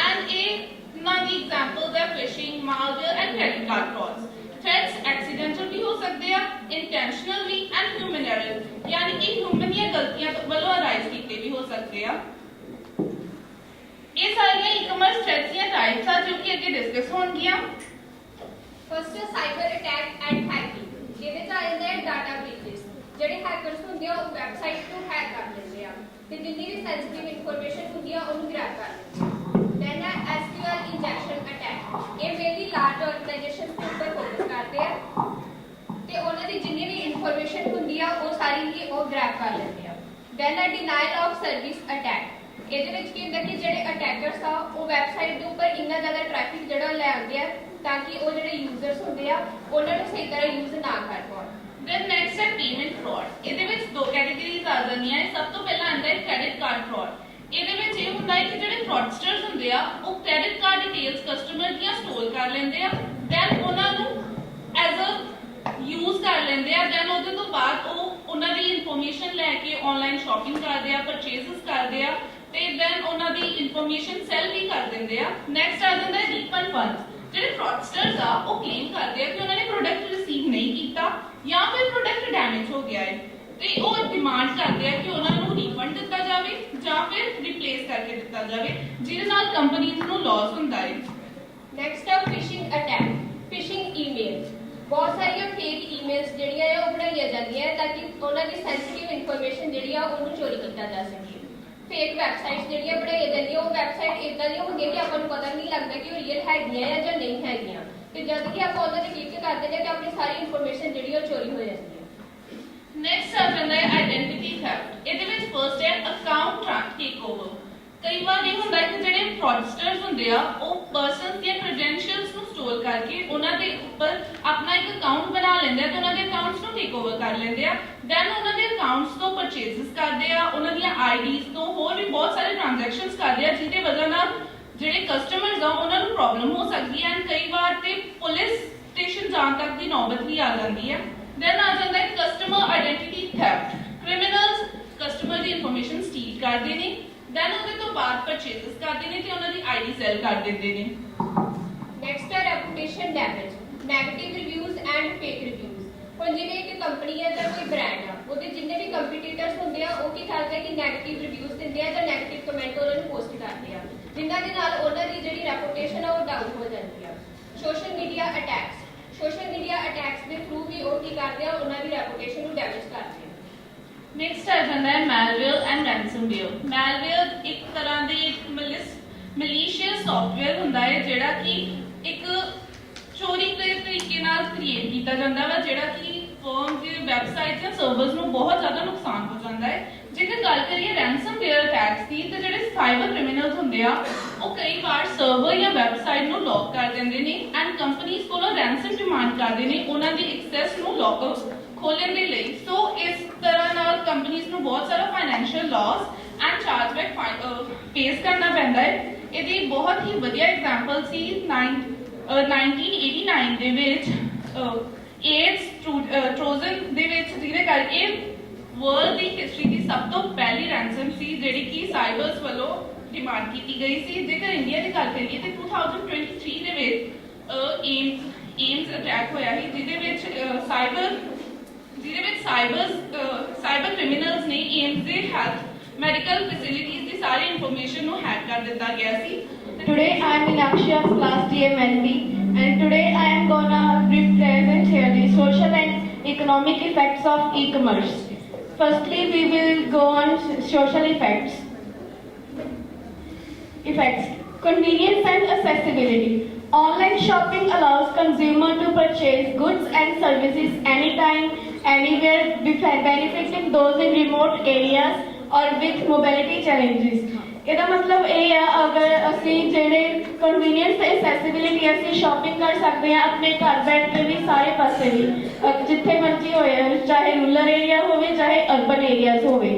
ਐਂਡ ਇਹ ਨਾ ਦੀ ਐਗਜ਼ਾਮਪਲਸ ਹੈ phishing, malware and credit card frauds. Threats accidental भी हो सकते हैं, intentional भी and human error यानी कि human या गलतियां वालों arise कीते भी हो सकते हैं. ये सारी e-commerce threats या types हैं जो कि आगे discuss होंगियां. First is cyber attack and hacking. ਇਹਦੇ ਚ ਆ ਜਾਂਦੇ ਆ data breaches. ਜਿਹੜੇ hackers ਹੁੰਦੇ ਆ ਉਹ website ਨੂੰ hack ਕਰ ਲੈਂਦੇ ਆ ਤੇ ਜਿੰਨੀ ਵੀ sensitive information ਹੁੰਦੀ ਆ ਉਹਨੂੰ grab ਕਰ ਲੈਂਦੇ ਆ. Then SQL injection attack. ਇਹ mainly large organizations ਦੇ ਉੱਪਰ focus ਕਰਦੇ ਆ ਤੇ ਉਹਨਾਂ ਦੀ ਜਿੰਨੀ ਵੀ information ਹੁੰਦੀ ਆ ਉਹ ਸਾਰੀ ਹੀ ਉਹ grab ਕਰ ਲੈਂਦੇ ਆ. Then denial of service attack. ਇਹਦੇ ਵਿੱਚ ਕੀ ਹੁੰਦਾ ਕਿ ਜਿਹੜੇ ਅਟੈਕਰਸ ਆ ਉਹ ਵੈਬਸਾਈਟ ਦੇ ਉੱਪਰ ਇੰਨਾ ਜ਼ਿਆਦਾ ਟ੍ਰੈਫਿਕ ਜਿਹੜਾ ਲੈ ਆਉਂਦੇ ਆ ਤਾਂ ਕਿ ਉਹ ਜਿਹੜੇ ਯੂਜ਼ਰਸ ਹੁੰਦੇ ਆ ਉਹਨਾਂ ਨੂੰ ਸਹੀ ਤਰ੍ਹਾਂ ਯੂਜ਼ ਨਾ ਕਰ ਪਾਉਣ. Then next है payment fraud. ਇਹਦੇ ਵਿੱਚ ਦੋ ਕੈਟਾਗਰੀਜ਼ ਆ ਜਾਂਦੀਆਂ ਨੇ. ਸਭ ਤੋਂ ਪਹਿਲਾਂ ਆਉਂਦਾ ਹੈ credit card fraud. ਇਹਦੇ ਵਿੱਚ ਇਹ ਹੁੰਦਾ ਹੈ ਕਿ ਜਿਹੜੇ fraudsters ਹੁੰਦੇ ਆ ਉਹ credit card details ਕਸਟਮਰ ਦੀਆਂ ਸਟੋਰ ਕਰ ਲੈਂਦੇ ਆ then ਉਹਨਾਂ ਨੂੰ ਐਜ਼ ਅ ਯੂਜ਼ ਕਰ ਲੈਂਦੇ ਆ then ਉਹਦੇ ਤੋਂ ਬਾਅਦ ਉਹ ਉਹਨਾਂ ਦੀ ਇਨਫੋਰਮੇਸ਼ਨ ਲੈ ਕੇ ਆਨਲਾਈਨ ਸ਼ਾਪਿੰਗ ਕਰਦੇ ਆ ਪਰਚੇਜ਼ਸ ਕਰਦੇ ਆ ਤੇ then ਉਹਨਾਂ ਦੀ ਇਨਫੋਰਮੇਸ਼ਨ ਸੈਲ ਵੀ ਕਰ ਦਿੰਦੇ ਆ. ਨੈਕਸਟ ਆ ਜਾਂਦਾ ਹੈ ਰੀਫੰਡ ਫੰਡਸ. ਜਿਹੜੇ fraudsters ਆ ਉਹ ਕਲੇਮ ਕਰਦੇ ਆ ਕਿ ਉਹਨਾਂ ਨੇ ਪ੍ਰੋਡਕਟ ਰਿਸੀਵ ਨਹੀਂ ਕੀਤਾ ਜਾਂ ਫਿਰ ਪ੍ਰੋਡਕਟ ਡੈਮੇਜ ਹੋ ਗਿਆ ਹੈ ਤੇ ਉਹ ਡਿਮਾਂਡ ਕਰਦੇ ਆ ਕਿ ਉਹਨਾਂ ਨੂੰ ਰੀਫੰਡ ਦਿੱਤਾ ਜਾਵੇ ਜਾਂ ਫਿਰ ਰਿਪਲੇਸ ਕਰਕੇ ਦਿੱਤਾ ਜਾਵੇ ਜਿਹਦੇ ਨਾਲ ਕੰਪਨੀਆਂ ਨੂੰ ਲਾਸ ਹੁੰਦਾ ਹੈ. ਨੈਕਸਟ ਹੈ ਫਿਸ਼ਿੰਗ ਅਟੈਕ. Fishing emails. ਬਹੁਤ ਸਾਰੀਆਂ ਫੇਕ ਈਮੇਲਸ ਜਿਹੜੀਆਂ ਆ ਉਹ ਬਣਾਈਆਂ ਜਾਂਦੀਆਂ ਤਾਂ ਕਿ ਉਹਨਾਂ ਦੀ ਸੈਂਸਿਟਿਵ ਇਨਫੋਰਮੇਸ਼ਨ ਜਿਹੜੀ ਆ ਉਹਨੂੰ ਚੋਰੀ ਕੀਤਾ ਜਾ ਸਕੇ. ਫੇਕ ਵੈਬਸਾਈਟਸ ਜਿਹੜੀਆਂ ਬਣਾਈਆਂ ਜਾਂਦੀਆਂ ਉਹ ਵੈਬਸਾਈਟ ਇਦਾਂ ਦੀਆਂ ਹੁੰਦੀਆਂ ਕਿ ਆਪਾਂ ਨੂੰ ਪਤਾ ਨਹੀਂ ਲੱਗਦਾ ਕਿ ਉਹ ਰੀਅਲ ਹੈਗੀਆਂ ਆ ਜਾਂ ਨਹੀਂ ਹੈਗੀਆਂ ਤੇ ਜਦ ਕਿ ਆਪਾਂ ਉਹਨਾਂ ਤੇ ਕਲਿੱਕ ਕਰਦੇ ਨੇ ਕਿ ਆਪਣੀ ਸਾਰੀ ਇਨਫੋਰਮੇਸ਼ਨ ਜਿਹੜੀ ਉਹ ਚੋਰੀ ਹੋ ਜਾਂਦੀ ਹੈ. ਨੈਕਸਟ ਆ ਜਾਂਦਾ ਹੈ ਆਇਡੈਂਟੀਟੀ ਥੈਫਟ. ਇਹਦੇ ਵਿੱਚ ਫਰਸਟ ਹੈ ਅਕਾਊਂਟ ਟੇਕਓਵਰ. ਕਈ ਵਾਰ ਇਹ ਹੁੰਦਾ ਕਿ ਜਿਹੜੇ ਫਰਾਡਸਟਰਸ ਹੁੰਦੇ ਆ ਉਹ ਪਰਸਨਸ ਦੀਆਂ ਕ੍ਰੈਡੈਂਸ਼ੀਅਲਸ ਨੂੰ ਸਟੋਰ ਕਰਕੇ ਉਹਨਾਂ ਦੇ ਉੱਪਰ ਆਪਣਾ ਇੱਕ ਅਕਾਊਂਟ ਬਣਾ ਲੈਂਦੇ ਆ ਤੇ ਉਹਨਾਂ ਦੇ ਅਕਾਊਂਟਸ ਨੂੰ ਟੇਕ ਓਵਰ ਕਰ ਲੈਂਦੇ ਆ ਦੈਨ ਉਹਨਾਂ ਦੇ ਅਕਾਊਂਟਸ ਤੋਂ ਪਰਚੇਜ਼ਸ ਕਰਦੇ ਆ ਉਹਨਾਂ ਦੀਆਂ ਆਈਡੀਜ਼ ਤੋਂ ਹੋਰ ਵੀ ਬਹੁਤ ਸਾਰੇ ਟ੍ਰਾਂਜੈਕਸ਼ਨਸ ਕਰਦੇ ਆ ਜਿਹਦੇ ਵਜ੍ਹਾ ਨਾਲ ਜਿਹੜੇ ਕਸਟਮਰਸ ਆ ਉਹਨਾਂ ਨੂੰ ਪ੍ਰੋਬਲਮ ਹੋ ਸਕਦੀ ਹੈ ਐਂਡ ਕਈ ਵਾਰ ਤੇ ਪੁਲਿਸ ਸਟੇਸ਼ਨ ਜਾਣ ਤੱਕ ਦੀ ਨੌਬਤ ਵੀ ਆ ਜਾਂਦੀ ਹੈ ਦੈਨ ਆ ਜਾਂਦਾ ਹੈ customer identity theft criminals customer ਦੀ ਇਨਫੋਰਮੇਸ਼ਨ ਸਟੀਲ ਕਰਦੇ ਨੇ ਦੈਨ ਉਹਦੇ ਤੋਂ ਬਾਅਦ ਪਰਚੇਜ਼ਸ ਕਰਦੇ ਨੇ ਤੇ ਉਹਨਾਂ ਦੀ ਆਈਡੀ ਸੈਲ ਕਰ ਦਿੰਦੇ ਨੇ ਨੈਕਸਟ ਹੈ reputation damage negative reviews and fake reviews ਹੁਣ ਜਿਵੇਂ ਇੱਕ ਕੰਪਨੀ ਹੈ ਜਾਂ ਕੋਈ ਬ੍ਰਾਂਡ ਆ ਉਹਦੇ ਜਿੰਨੇ ਵੀ ਕੰਪੀਟੀਟਰਸ ਹੁੰਦੇ ਆ ਉਹ ਕੀ ਕਰਦੇ ਆ ਕਿ ਨੈਗੇਟਿਵ ਰਿਵਿਊਜ਼ ਦਿੰਦੇ ਆ ਜਾਂ ਨੈਗੇਟਿਵ ਕਮੈਂਟ ਉਹਨਾਂ ਨੂੰ ਪੋਸਟ ਕਰਦੇ ਆ ਜਿਨ੍ਹਾਂ ਦੇ ਨਾਲ ਉਹਨਾਂ ਦੀ ਜਿਹੜੀ ਰੈਪੂਟੇਸ਼ਨ ਆ ਉਹ ਡਾਊਨ ਹੋ ਜਾਂਦੀ ਆ ਸੋਸ਼ਲ ਮੀਡੀਆ ਅਟੈਕਸ ਦੇ ਥਰੂ ਵੀ ਉਹ ਕੀ ਕਰਦੇ ਆ ਉਹਨਾਂ ਦੀ ਰੈਪੂਟੇਸ਼ਨ ਨੂੰ ਡੈਮੇਜ ਕਰਦੇ ਆ ਨੈਕਸਟ ਆ ਜਾਂਦਾ ਹੈ ਮੈਲਵੇਅਰ ਐਂਡ ਰੈਂਸਮਵੇਅਰ ਮੈਲਵੇਅਰ ਇੱਕ ਤਰ੍ਹਾਂ ਦੀ ਮਲੀਸ਼ੀਅਸ ਸੌਫਟਵੇਅਰ ਹੁੰਦਾ ਹੈ ਜਿਹੜਾ ਕਿ ਇੱਕ ਚੋਰੀ ਦੇ ਤਰੀਕੇ ਨਾਲ ਕ੍ਰੀਏਟ ਕੀਤਾ ਜਾਂਦਾ ਵਾ ਜਿਹੜਾ ਕਿ ਫਰਮ ਦੀ ਵੈਬਸਾਈਟ ਜਾਂ ਸਰਵਰਸ ਨੂੰ ਬਹੁਤ ਜ਼ਿਆਦਾ ਨੁਕਸਾਨ ਪਹੁੰਚਾਉਂਦਾ ਹੈ ਜੇਕਰ ਗੱਲ ਕਰੀਏ ਰੈਂਸਮਵੇਅਰ ਅਟੈਕਸ ਦੀ ਤੇ ਜਿਹੜੇ ਸਾਈਬਰ ਕ੍ਰਿਮੀਨਲਸ ਹੁੰਦੇ ਆ ਉਹ ਕਈ ਵਾਰ ਸਰਵਰ ਜਾਂ ਵੈਬਸਾਈਟ ਨੂੰ ਲੌਕ ਕਰ ਦਿੰਦੇ ਨੇ ਐਂਡ ਕੰਪਨੀਆਂ ਕੋਲੋਂ ਰੈਂਸਮ ਡਿਮਾਂਡ ਕਰਦੇ ਨੇ ਉਹਨਾਂ ਦੀ ਐਕਸੈਸ ਨੂੰ ਲੌਕ ਖੋਲਣ ਦੇ ਲਈ ਸੋ ਇਸ ਤਰ੍ਹਾਂ ਨਾਲ ਕੰਪਨੀਆਂ ਨੂੰ ਬਹੁਤ ਸਾਰਾ ਫਾਈਨੈਂਸ਼ੀਅਲ ਲਾਸ ਐਂਡ ਚਾਰਜਬੈਕ ਫੇਸ ਕਰਨਾ ਪੈਂਦਾ ਹੈ ਇਹਦੀ ਬਹੁਤ ਹੀ ਵਧੀਆ ਐਗਜ਼ਾਮਪਲ ਸੀ 1989 ਦੇ ਵਿੱਚ ਏਡਸ ਟ੍ਰੋਜਨ ਦੇ ਵਿੱਚ ਜਿਹਦੇ ਕਰਕੇ ਵਰਲਡ ਦੀ ਹਿਸਟਰੀ ਦੀ ਸਭ ਤੋਂ ਪਹਿਲੀ ਰੈਂਸਮ ਸੀ ਜਿਹੜੀ ਕਿ ਸਾਈਬਰਸ ਵੱਲੋਂ ਡਿਮਾਂਡ ਕੀਤੀ ਗਈ ਸੀ ਜੇਕਰ ਇੰਡੀਆ ਦੀ ਗੱਲ ਕਰੀਏ ਤੇ 2023 ਦੇ ਵਿੱਚ ਏਮਸ ਅਟੈਕ ਹੋਇਆ ਸੀ ਜਿਹਦੇ ਵਿੱਚ ਸਾਈਬਰ ਕ੍ਰਿਮੀਨਲਸ ਨੇ ਏਮਸ ਦੇ ਹੈਲਥ ਮੈਡੀਕਲ ਫੈਸਿਲਿਟੀਜ਼ ਦੀ ਸਾਰੀ ਇਨਫੋਰਮੇਸ਼ਨ ਨੂੰ ਹੈਕ ਕਰ ਦਿੱਤਾ ਗਿਆ ਸੀ Today I am in Aksha's class DMLB and today I am gonna represent here the social and economic effects of e-commerce. Firstly, we will go on social effects. Convenience and accessibility. Online shopping allows consumer to purchase goods and services anytime, anywhere, benefiting those in remote areas or with mobility challenges. ਇਹਦਾ ਮਤਲਬ ਇਹ ਆ ਅਗਰ ਅਸੀਂ ਜਿਹੜੇ convenience ਤੇ ਐਕਸੈਸਿਬਿਲਿਟੀ ਅਸੀਂ shopping ਕਰ ਸਕਦੇ ਹਾਂ ਆਪਣੇ ਘਰ ਬੈਠ ਕੇ ਵੀ ਸਾਰੇ ਪਾਸੇ ਵੀ ਜਿੱਥੇ ਮਰਜ਼ੀ ਹੋਏ ਚਾਹੇ ਰੂਰਲ ਏਰੀਆ ਹੋਵੇ ਚਾਹੇ ਅਰਬਨ ਏਰੀਆਜ਼ ਹੋਵੇ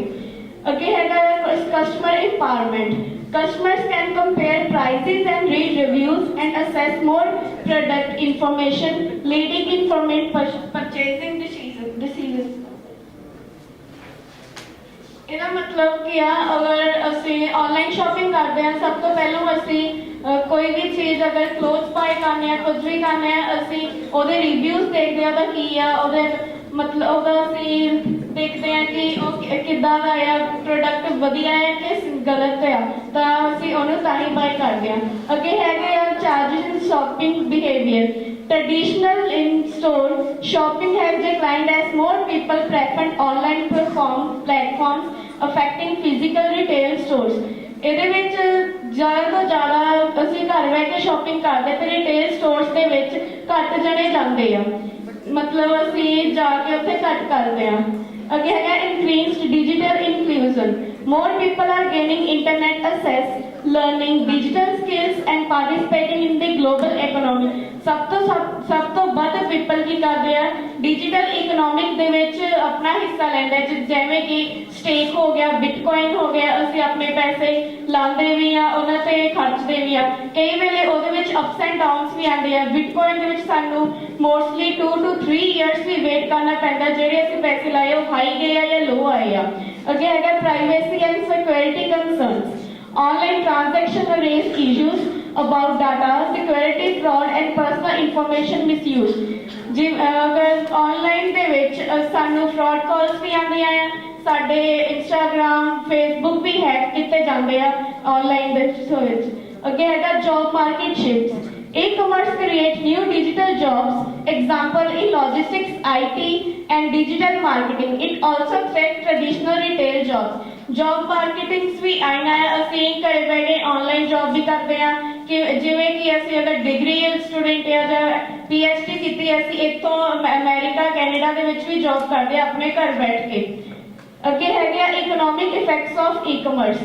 ਅੱਗੇ ਹੈਗਾ customer empowerment. Customers can compare prices and read reviews and assess more product information, leading informed purchasing decisions. ਇਹਦਾ ਮਤਲਬ ਕੀ ਆ ਅਗਰ ਅਸੀਂ ਆਨਲਾਈਨ ਸ਼ਾਪਿੰਗ ਕਰਦੇ ਹਾਂ ਸਭ ਤੋਂ ਪਹਿਲਾਂ ਅਸੀਂ ਕੋਈ ਵੀ ਚੀਜ਼ ਅਗਰ ਕਲੋਥ ਬਾਏ ਕਰਨੇ ਆ ਕੁਝ ਵੀ ਕਰਨੇ ਆ ਅਸੀਂ ਉਹਦੇ ਰਿਵਿਊਜ਼ ਦੇਖਦੇ ਆ ਉਹਦਾ ਕੀ ਆ ਉਹਦੇ ਮਤਲਬ ਉਹਦਾ ਅਸੀਂ ਦੇਖਦੇ ਆ ਕਿ ਉਹ ਕਿੱਦਾਂ ਦਾ ਆ ਪ੍ਰੋਡਕਟ ਵਧੀਆ ਹੈ ਕਿ ਗਲਤ ਆ ਤਾਂ ਅਸੀਂ ਉਹਨੂੰ ਤਾਂ ਹੀ ਬਾਏ ਕਰਦੇ ਆ ਅੱਗੇ ਹੈਗੇ ਆ charges in shopping behaviour Traditional in-store shopping has declined as more people prefer online platforms affecting physical retail stores. ਇਹਦੇ ਵਿੱਚ ਜ਼ਿਆਦਾ ਤੋਂ ਜ਼ਿਆਦਾ ਅਸੀਂ ਘਰ ਬੈਠ ਕੇ ਸ਼ਾਪਿੰਗ ਕਰਦੇ ਤੇ ਰਿਟੇਲ ਸਟੋਰਸ ਦੇ ਵਿੱਚ ਘੱਟ ਜਣੇ ਜਾਂਦੇ ਆ ਮਤਲਬ ਅਸੀਂ ਜਾ ਕੇ ਉੱਥੇ ਘੱਟ ਕਰਦੇ ਆ ਅੱਗੇ ਹੈਗਾ increased digital inclusion. More people are gaining internet access, learning digital skills and participating in the global economy. ਸਭ ਤੋਂ ਵੱਧ ਪੀਪਲ ਕੀ ਕਰਦੇ ਆ ਡਿਜੀਟਲ ਇਕਨੋਮਿਕ ਦੇ ਵਿੱਚ ਆਪਣਾ ਹਿੱਸਾ ਲੈਂਦੇ ਜਿਵੇਂ ਕਿ ਸਟੇਕ ਹੋ ਗਿਆ ਬਿਟਕੋਇਨ ਹੋ ਗਿਆ ਅਸੀਂ ਆਪਣੇ ਪੈਸੇ ਲਾਉਂਦੇ ਵੀ ਆ ਉਹਨਾਂ ਤੇ ਖਰਚਦੇ ਵੀ ਆ ਕਈ ਵੇਲੇ ਉਹਦੇ ਵਿੱਚ ਅਪਸ ਐਂਡ ਡਾਊਨਸ ਵੀ ਆਉਂਦੇ ਆ ਬਿਟਕੋਇਨ ਦੇ ਵਿੱਚ ਸਾਨੂੰ ਮੋਸਟਲੀ 2 to 3 ਇਅਰਸ ਵੀ ਵੇਟ ਕਰਨਾ ਪੈਂਦਾ ਜਿਹੜੇ ਅਸੀਂ ਪੈਸੇ ਲਾਏ ਉਹ ਹਾਈ ਗਏ ਆ ਜਾਂ ਲੋ ਆਏ ਆ ਅੱਗੇ ਹੈਗਾ privacy and security concerns Online transactions raise issues about data, security, fraud and personal information misuse. अगर ऑनलाइन ਦੇ ਵਿੱਚ ਸਾਨੂੰ fraud calls ਵੀ ਆਉਂਦੀਆਂ ਆ ਸਾਡੇ Instagram, Facebook ਵੀ ਹੈਕ ਕੀਤੇ ਜਾਂਦੇ ਆ ऑनलाइन ਦੇ ਵਿੱਚ ਅੱਗੇ ਹੈਗਾ job market shifts. E-commerce create new digital jobs. Example in logistics, IT and digital marketing. It also affects traditional retail jobs. Job marketings ਵੀ ਆਈਆਂ ਅਸੀਂ ਘਰੇ ਬੈਠੇ ਆਨਲਾਈਨ ਜੌਬ ਵੀ ਕਰਦੇ ਆ ਕਿ ਜਿਵੇਂ ਕਿ ਅਸੀਂ ਅਗਰ ਡਿਗਰੀ ਸਟੂਡੈਂਟ ਆ ਜਾਂ PhD ਕੀਤੀ ਅਸੀਂ ਇੱਥੋਂ ਅਮਰੀਕਾ ਕੈਨੇਡਾ ਦੇ ਵਿੱਚ ਵੀ ਜੌਬ ਕਰਦੇ ਆ ਆਪਣੇ ਘਰ ਬੈਠ ਕੇ ਅੱਗੇ ਹੈਗੇ ਇਕਨੋਮਿਕ ਇਫੈਕਟਸ ਆਫ ਈ-ਕਮਰਸ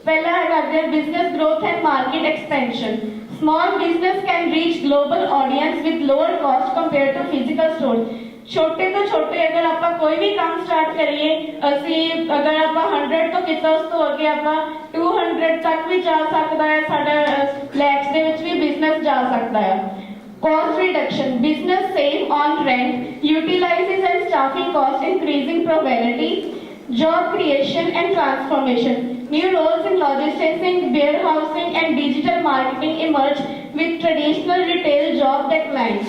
पहला है business growth and market expansion. Small business can reach global audience with lower cost compared to physical stores. छोटे तो छोटे अगर आप कोई भी काम स्टार्ट करिए ਅਸੀਂ अगर आप 100 तो कितना उस तो अगे आप 200 तक भी जा सकता है साडा लैक्स ਦੇ ਵਿੱਚ भी बिजनेस जा सकता है. Cost reduction. Business save on rent, utilizes and staffing cost, increasing probability. Job creation and transformation. New roles in logistics, warehousing and digital marketing emerge with traditional retail job decline.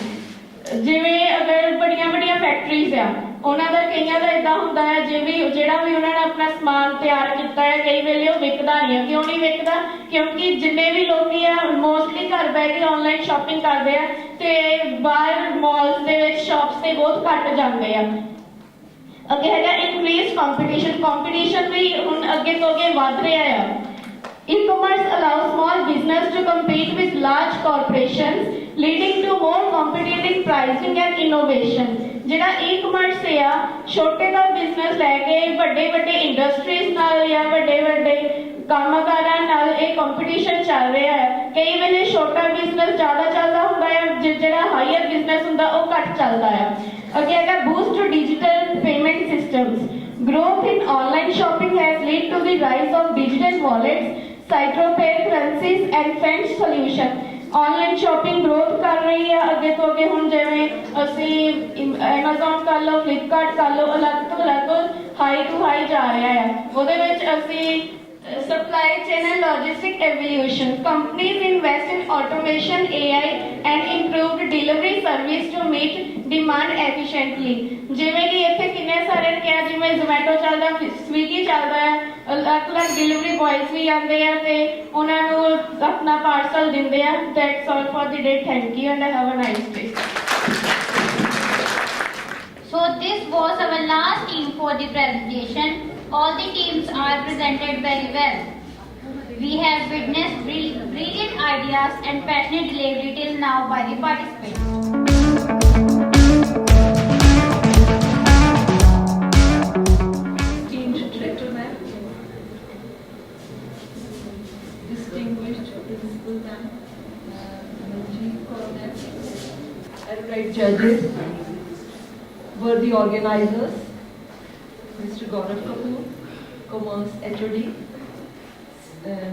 ਜਿਵੇਂ ਅਗਰ ਬੜੀਆਂ ਬੜੀਆਂ factories ਆ ਉਹਨਾਂ ਦਾ ਕਈਆਂ ਦਾ ਇਦਾਂ ਹੁੰਦਾ ਹੈ ਜਿਹੜਾ ਵੀ ਉਹਨਾਂ ਨੇ ਆਪਣਾ ਸਮਾਨ ਤਿਆਰ ਕੀਤਾ ਹੈ ਕਈ ਵੇਲੇ ਉਹ ਵਿਕਦਾ ਨਹੀਂ ਹੈ. ਕਿਉਂ ਨਹੀਂ ਵਿਕਦਾ? ਕਿਉਂਕਿ ਜਿੰਨੇ ਵੀ ਲੋਕੀ ਆ ਮੋਸਟਲੀ ਘਰ ਬਹਿ ਕੇ ਆਨਲਾਈਨ ਸ਼ਾਪਿੰਗ ਕਰਦੇ ਆ ਤੇ ਬਾਹਰ ਮਾਲਸ ਦੇ ਵਿੱਚ ਸ਼ਾਪਸ ਤੇ ਬਹੁਤ ਘੱਟ ਜਾਂਦੇ ਆ. ਅੱਗੇ ਹੈਗਾ ਇਨਕਰੀਜ਼ ਕੰਪੀਟੀਸ਼ਨ ਵੀ ਹੁਣ ਅੱਗੇ ਤੋਂ ਅੱਗੇ ਵੱਧ ਰਿਹਾ ਆ. E-commerce allows small business to compete with large corporations, leading to more competitive pricing and innovation. ਜਿਹੜਾ e-commerce ਹੈ ਆ ਛੋਟੇ ਦਾ ਬਿਜ਼ਨਸ ਲੈ ਕੇ ਵੱਡੇ ਵੱਡੇ ਇੰਡਸਟਰੀਜ਼ ਨਾਲ ਜਾਂ ਵੱਡੇ ਵੱਡੇ ਕੰਮਕਾਰਾਂ ਨਾਲ ਇਹ ਕੰਪੀਟੀਸ਼ਨ ਚੱਲ ਰਿਹਾ ਹੈ. ਕਈ ਵੇਲੇ ਛੋਟਾ ਬਿਜ਼ਨਸ ਜ਼ਿਆਦਾ ਚੱਲਦਾ ਹੁੰਦਾ ਹੈ ਜਿਹੜਾ ਹਾਇਰ ਬਿਜ਼ਨਸ ਹੁੰਦਾ ਉਹ ਘੱਟ ਚੱਲਦਾ ਹੈ. ਅੱਗੇ ਹੈਗਾ boost to digital payment systems. Growth in online shopping has led to the rise of digital wallets, cypropay currencies and fund solution. Online shopping growth कर रही है अगे तो अगे हुण जिवें ਅਸੀਂ Amazon कर लो Flipkart कर लो अलग ਤੋਂ अलग हाई टू हाई जा रहा है. ਉਹਦੇ ਵਿੱਚ ਅਸੀਂ supply chain and logistic evolution. Companies invest in automation, AI and improved delivery service to meet demand efficiently. ਜਿਵੇਂ ਕਿ ਇੱਥੇ ਕਿੰਨੇ ਸਾਰੇ ਨੇ ਕਿਹਾ ਜਿਵੇਂ Zomato ਚੱਲਦਾ Swiggy ਚੱਲਦਾ ਹੈ ਅਲੱਗ-ਅਲੱਗ ਡਿਲੀਵਰੀ ਬॉयਜ਼ ਵੀ ਆਉਂਦੇ ਆ ਤੇ ਉਹਨਾਂ ਨੂੰ ਆਪਣਾ ਪਾਰਸਲ ਦਿੰਦੇ ਆ. That's all for the day. Thank you and have a nice day. So this was our last team for the presentation. All the teams are presented very well. We have witnessed brilliant ideas and passionate delivery till now by the participants. Esteemed Director Ma'am, distinguished Principal Ma'am, erudite judges, worthy organizers, Mr. Gaurav Kapoor, Commerce HOD,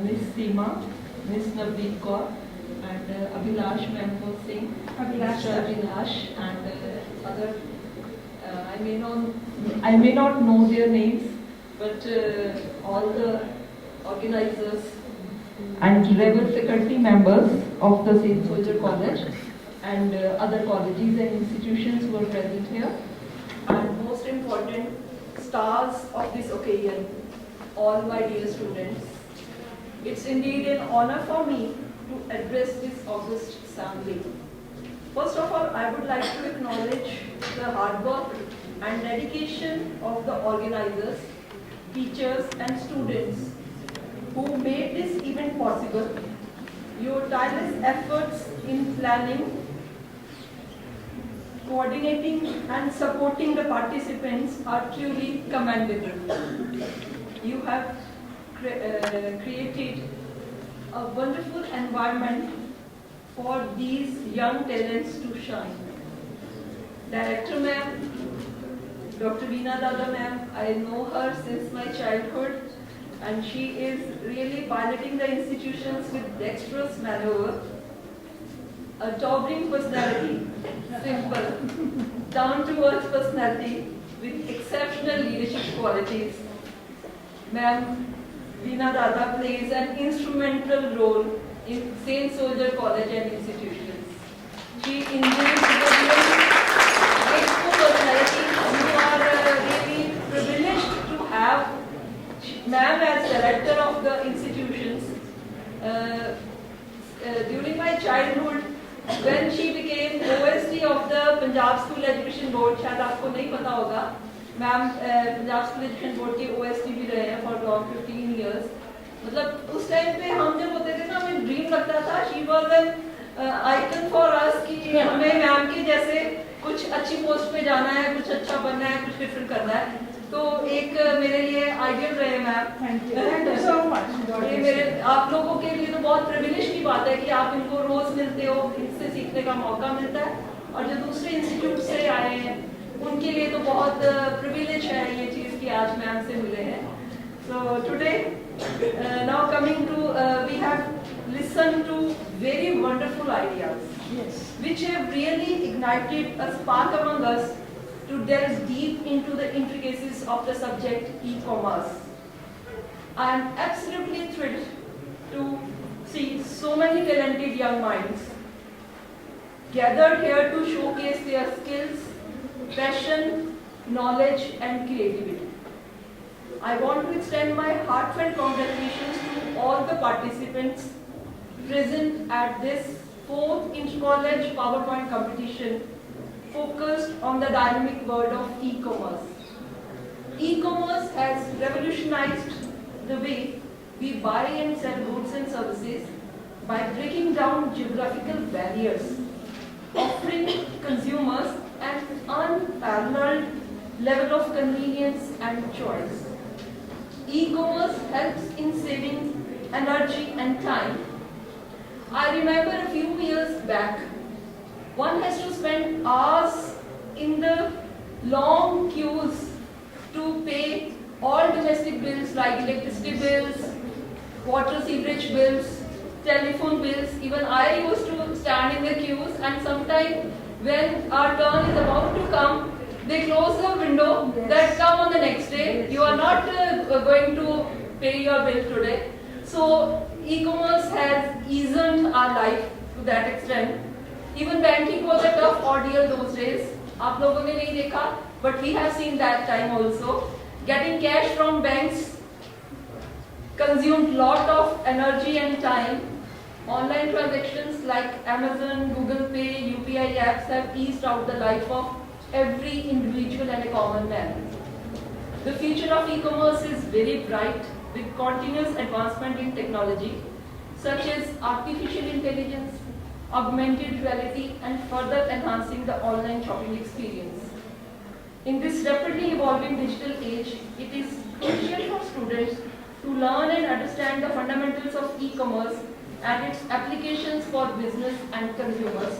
Ms. Seema, Ms. Navdeep Kaur, and Abhilash Member Singh, Mr. Abhilash, and other. I may not know their names, but all the organizers and rebel faculty members of the St. Soldier College and other colleges and institutions were present here. And most important, stars of this occasion, all my dear students. It's indeed an honor for me to address this august assembly. First of all, I would like to acknowledge the hard work and dedication of the organizers, teachers and students who made this event possible. Your tireless efforts in planning, coordinating and supporting the participants are truly commendable. You have created a wonderful environment for these young talents to shine. Director Ma'am, Dr. Veena Dada Ma'am, I know her since my childhood and she is really piloting the institutions with dexterous maneuver. A towering personality, simple, down-to-earth personality with exceptional leadership qualities. Ma'am, Veena Dada plays an instrumental role in St. Soldier College and institutions. She enjoys a very grateful personality. You are really privileged to have Ma'am as director of the institutions. During my childhood, when she became OSD of the Punjab School Education Board, शायद आपको नहीं पता होगा, ma'am Punjab school education board के OSD भी रहे हैं for long 15 years. मतलब उस टाइम पे हम जब होते थे ना हमें ड्रीम लगता था she was an icon for us कि हमें मैम के जैसे कुछ अच्छी पोस्ट पे जाना है, कुछ अच्छा बनना है, कुछ डिफरेंट करना है. तो एक मेरे लिए आइडियल रहे ma'am. Thank you so much. ये मेरे आप लोगों के लिए तो बहुत प्रिविलेज की बात है कि आप इनको रोज मिलते हो, इनसे सीखने का मौका मिलता है, और जो दूसरे इंस्टीट्यूट से आए हैं उनके लिए तो बहुत प्रिविलेज है ये चीज़ कि आज मैम से मिले हैं। So today now coming to we have listen to very wonderful ideas which have really ignited a spark among us to delve deep into the intricacies of the subject e-commerce. I am absolutely thrilled to see so many talented young minds gathered here to showcase their skills, passion, knowledge and creativity. I want to extend my heartfelt congratulations to all the participants present at this 4th Inter-College PowerPoint competition focused on the dynamic world of e-commerce. E-commerce has revolutionized the way we buy and sell goods and services by breaking down geographical barriers, offering consumers an unparalleled level of convenience and choice. E-commerce helps in saving energy and time. I remember a few years back, one has to spend hours in the long queues to pay all domestic bills like electricity bills, water sewerage bills, telephone bills. Even I used to stand in the queues, and sometimes when our turn is about to come, they close the window that come on the next day. You are not going to pay your bill today. So e-commerce has eased our life to that extent. Even banking was a tough ordeal those days. आप लोगों ने नहीं देखा, but we have seen that time also. Getting cash from banks consumed lot of energy and time. Online transactions like Amazon, Google Pay, UPI apps have eased out the life of every individual and a common man. The future of e-commerce is very bright, with continuous advancement in technology such as artificial intelligence, augmented reality and further enhancing the online shopping experience. In this rapidly evolving digital age, it is crucial for students to learn and understand the fundamentals of e-commerce and its applications for business and consumers.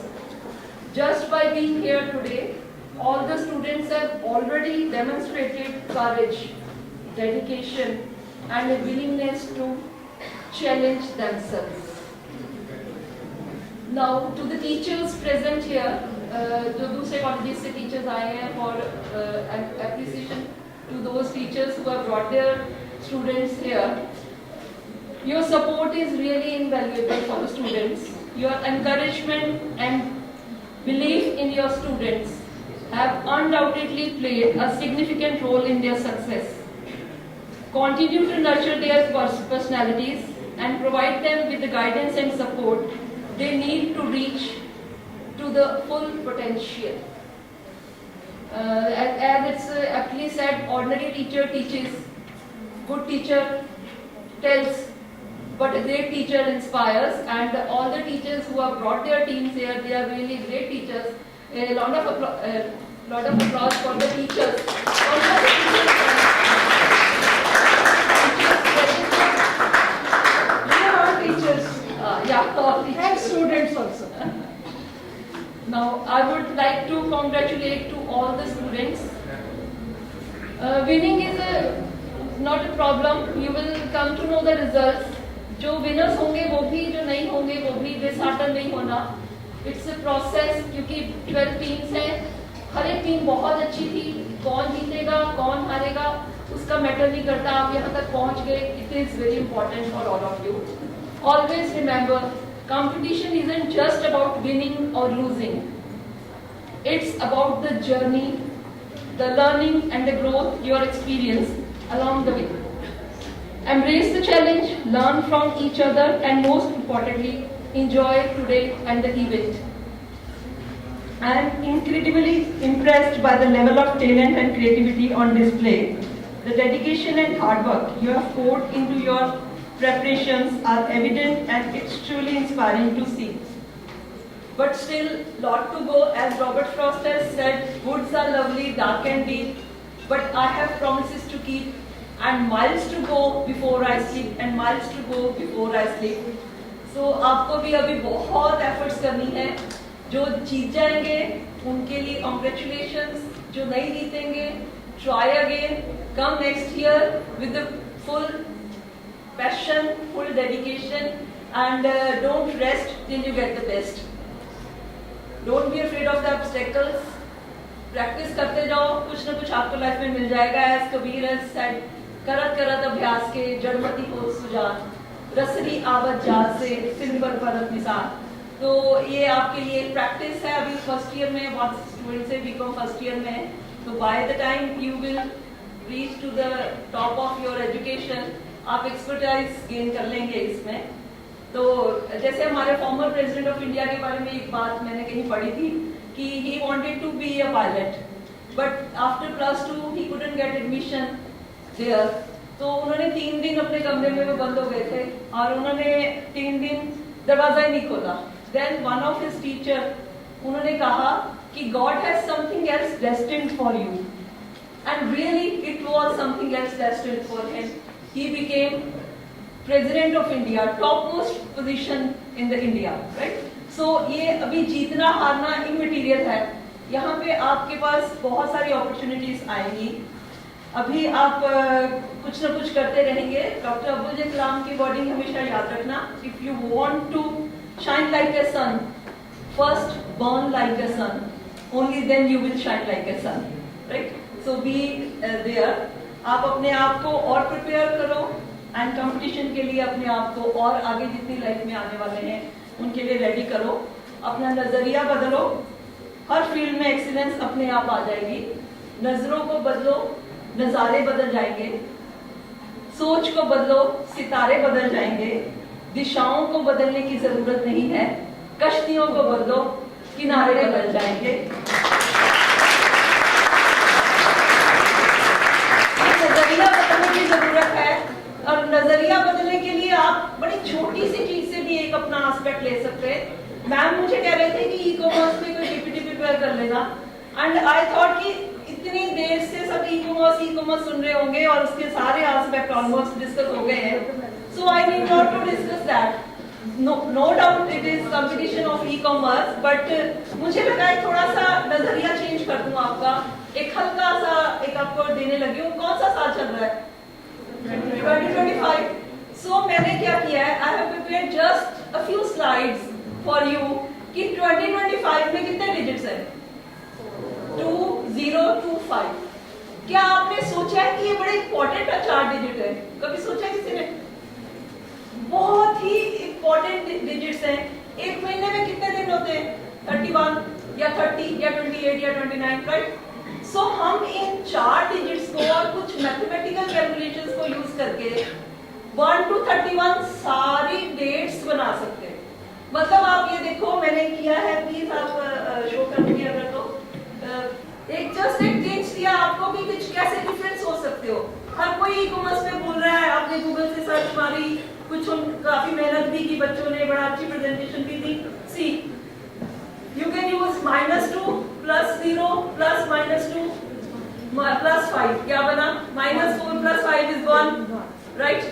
Just by being here today, all the students have already demonstrated courage, dedication and a willingness to challenge themselves. Now to the teachers present here, जो दूसरे colleges से teachers आए हैं, for appreciation to those teachers who have brought their students here. Your support is really invaluable for the students. Your encouragement and belief in your students have undoubtedly played a significant role in their success. Continue to nurture their personalities and provide them with the guidance and support they need to reach to the full potential. As it's aptly said, ordinary teacher teaches, good teacher tells, but a great teacher inspires, and all the teachers who have brought their teams here, they are really great teachers. A lot of applause for the teachers. And students also. Now, I would like to congratulate to all the students. Winning is not a problem. You will come to know the results. जो winners होंगे वो भी, जो नहीं होंगे वो भी, disheartened नहीं होना. It's a process, क्योंकि 12 teams हैं. हर एक टीम बहुत अच्छी थी. कौन जीतेगा, कौन हारेगा, उसका मैटर नहीं करता. आप यहाँ तक पहुँच गए. It is very important for all of you. Always remember, competition isn't just about winning or losing. It's about the journey, the learning and the growth you experience along the way. Embrace the challenge, learn from each other, and most importantly, enjoy today and the event. I am incredibly impressed by the level of talent and creativity on display. The dedication and hard work you have poured into your preparations are evident, and it's truly inspiring to see. But still, lot to go. As Robert Frost has said, woods are lovely, dark and deep. but I have promises to keep and miles to go before I sleep and miles to go before I sleep. So आपको भी अभी बहुत efforts करनी है. जो जीत जाएंगे उनके लिए congratulations. जो नहीं जीतेंगे try again, come next year with the full passion, full dedication, and don't rest till you get the best. Don't be afraid of the obstacles. Practice करते जाओ, कुछ ना कुछ आपको लाइफ में मिल जाएगा. एज कबीर has said, करत करत अभ्यास के जड़मति हो सुजान, रसरी आवत जात से सिंबर परत निसार. तो ये आपके लिए प्रैक्टिस है. अभी फर्स्ट ईयर में बहुत स्टूडेंट्स है, बीकॉम फर्स्ट ईयर में है. तो by the time you will reach to the top of your education, आप एक्सपर्टाइज गेन कर लेंगे इसमें. तो जैसे हमारे फॉर्मर प्रेसिडेंट ऑफ इंडिया के बारे में एक बात मैंने कहीं पढ़ी थी कि he wanted to be a pilot, but after +2 he couldn't get admission there. तो उन्होंने 3 दिन अपने कमरे में वो बंद हो गए थे और उन्होंने 3 दिन दरवाजा ही नहीं खोला. Then one of his teacher उन्होंने कहा कि God has something else destined for you, and really it was something else destined for him. He became President of India, topmost position in the India, right? So ये अभी जीतना हारना immaterial है. यहाँ पे आपके पास बहुत सारी अपॉर्चुनिटीज आएंगी. अभी आप कुछ ना कुछ करते रहेंगे. डॉक्टर अब्दुल कलाम की वर्डिंग हमेशा याद रखना. If you want to shine like a sun, first burn like a sun, only then you will shine like a sun, right? So be there. आप अपने आप को और प्रिपेयर करो एंड कंपटीशन के लिए अपने आप को और आगे जितनी लाइफ में आने वाले हैं उनके लिए रेडी करो. अपना नजरिया बदलो. हर फील्ड में एक्सीलेंस अपने आप आ जाएगी. नजरों को बदलो, नजारे बदल जाएंगे. सोच को बदलो, सितारे बदल जाएंगे. दिशाओं को बदलने की जरूरत नहीं है. कश्तियों को बदलो, किनारे बदल जाएंगे. नजरिया बदलने की जरूरत है और नजरिया बदलने के लिए आप बड़ी छोटी सी चीज से भी एक अपना एस्पेक्ट ले सकते हैं. मैम मुझे कह रहे थे कि ई कॉमर्स में कोई पीपीटी प्रिपेयर कर लेना, एंड आई थॉट कि इतनी देर से सब ई कॉमर्स सुन रहे होंगे और उसके सारे एस्पेक्ट ऑलमोस्ट डिस्कस हो गए हैं. So I need not to discuss that. No doubt it is competition of e-commerce, but मुझे लगा है थोड़ा सा नजरिया चेंज कर दूं आपका. एक हल्का सा एक आपको देने लगी हूँ. कौन सा साल चल रहा है? 2025. So मैंने क्या किया है? I have prepared just a few slides for you कि 2025 में कितने digits हैं? 2025. क्या आपने सोचा है कि ये बड़े important 4 digit है? कभी सोचा किसी ने? बहुत ही important digits हैं. एक महीने में कितने दिन होते हैं? 31 या 30 या 28 या 29, right? So हम इन 4 डिजिट्स को और कुछ मैथमेटिकल कैलकुलेशंस को यूज करके 1 to 31 सारी डेट्स बना सकते हैं. मतलब आप ये देखो मैंने किया है, प्लीज आप शो करेंगे अगर तो. एक जस्ट एक गेज दिया आपको कि कुछ कैसे डिफरेंस हो सकते हो. हर कोई ई कॉमर्स में बोल रहा है. आपने गूगल से सर्च मारी, कुछ काफी मेहनत भी की, बच्चों ने बड़ा अच्छी प्रेजेंटेशन भी दी. सी you can use -2 +0 +-2 +5. क्या बना? -4 +5 is 1, right?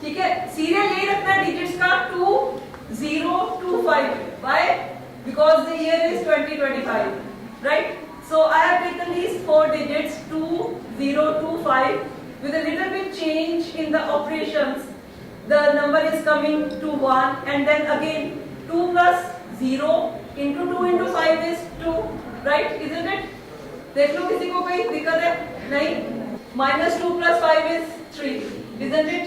ठीक है. सीरियल यही रखना है डिजिट्स का 2 0 2 5. Why? Because the year is 2025, right? So I have taken these 4 digits 2 0 2 5 with a little bit change in the operations. The number is coming to 1, and then again 2 + 0 into 2 into 5 is 2, right? Isn't it? देख लो किसी को कोई दिक्कत है? नहीं. -2 + 5 is 3, isn't it?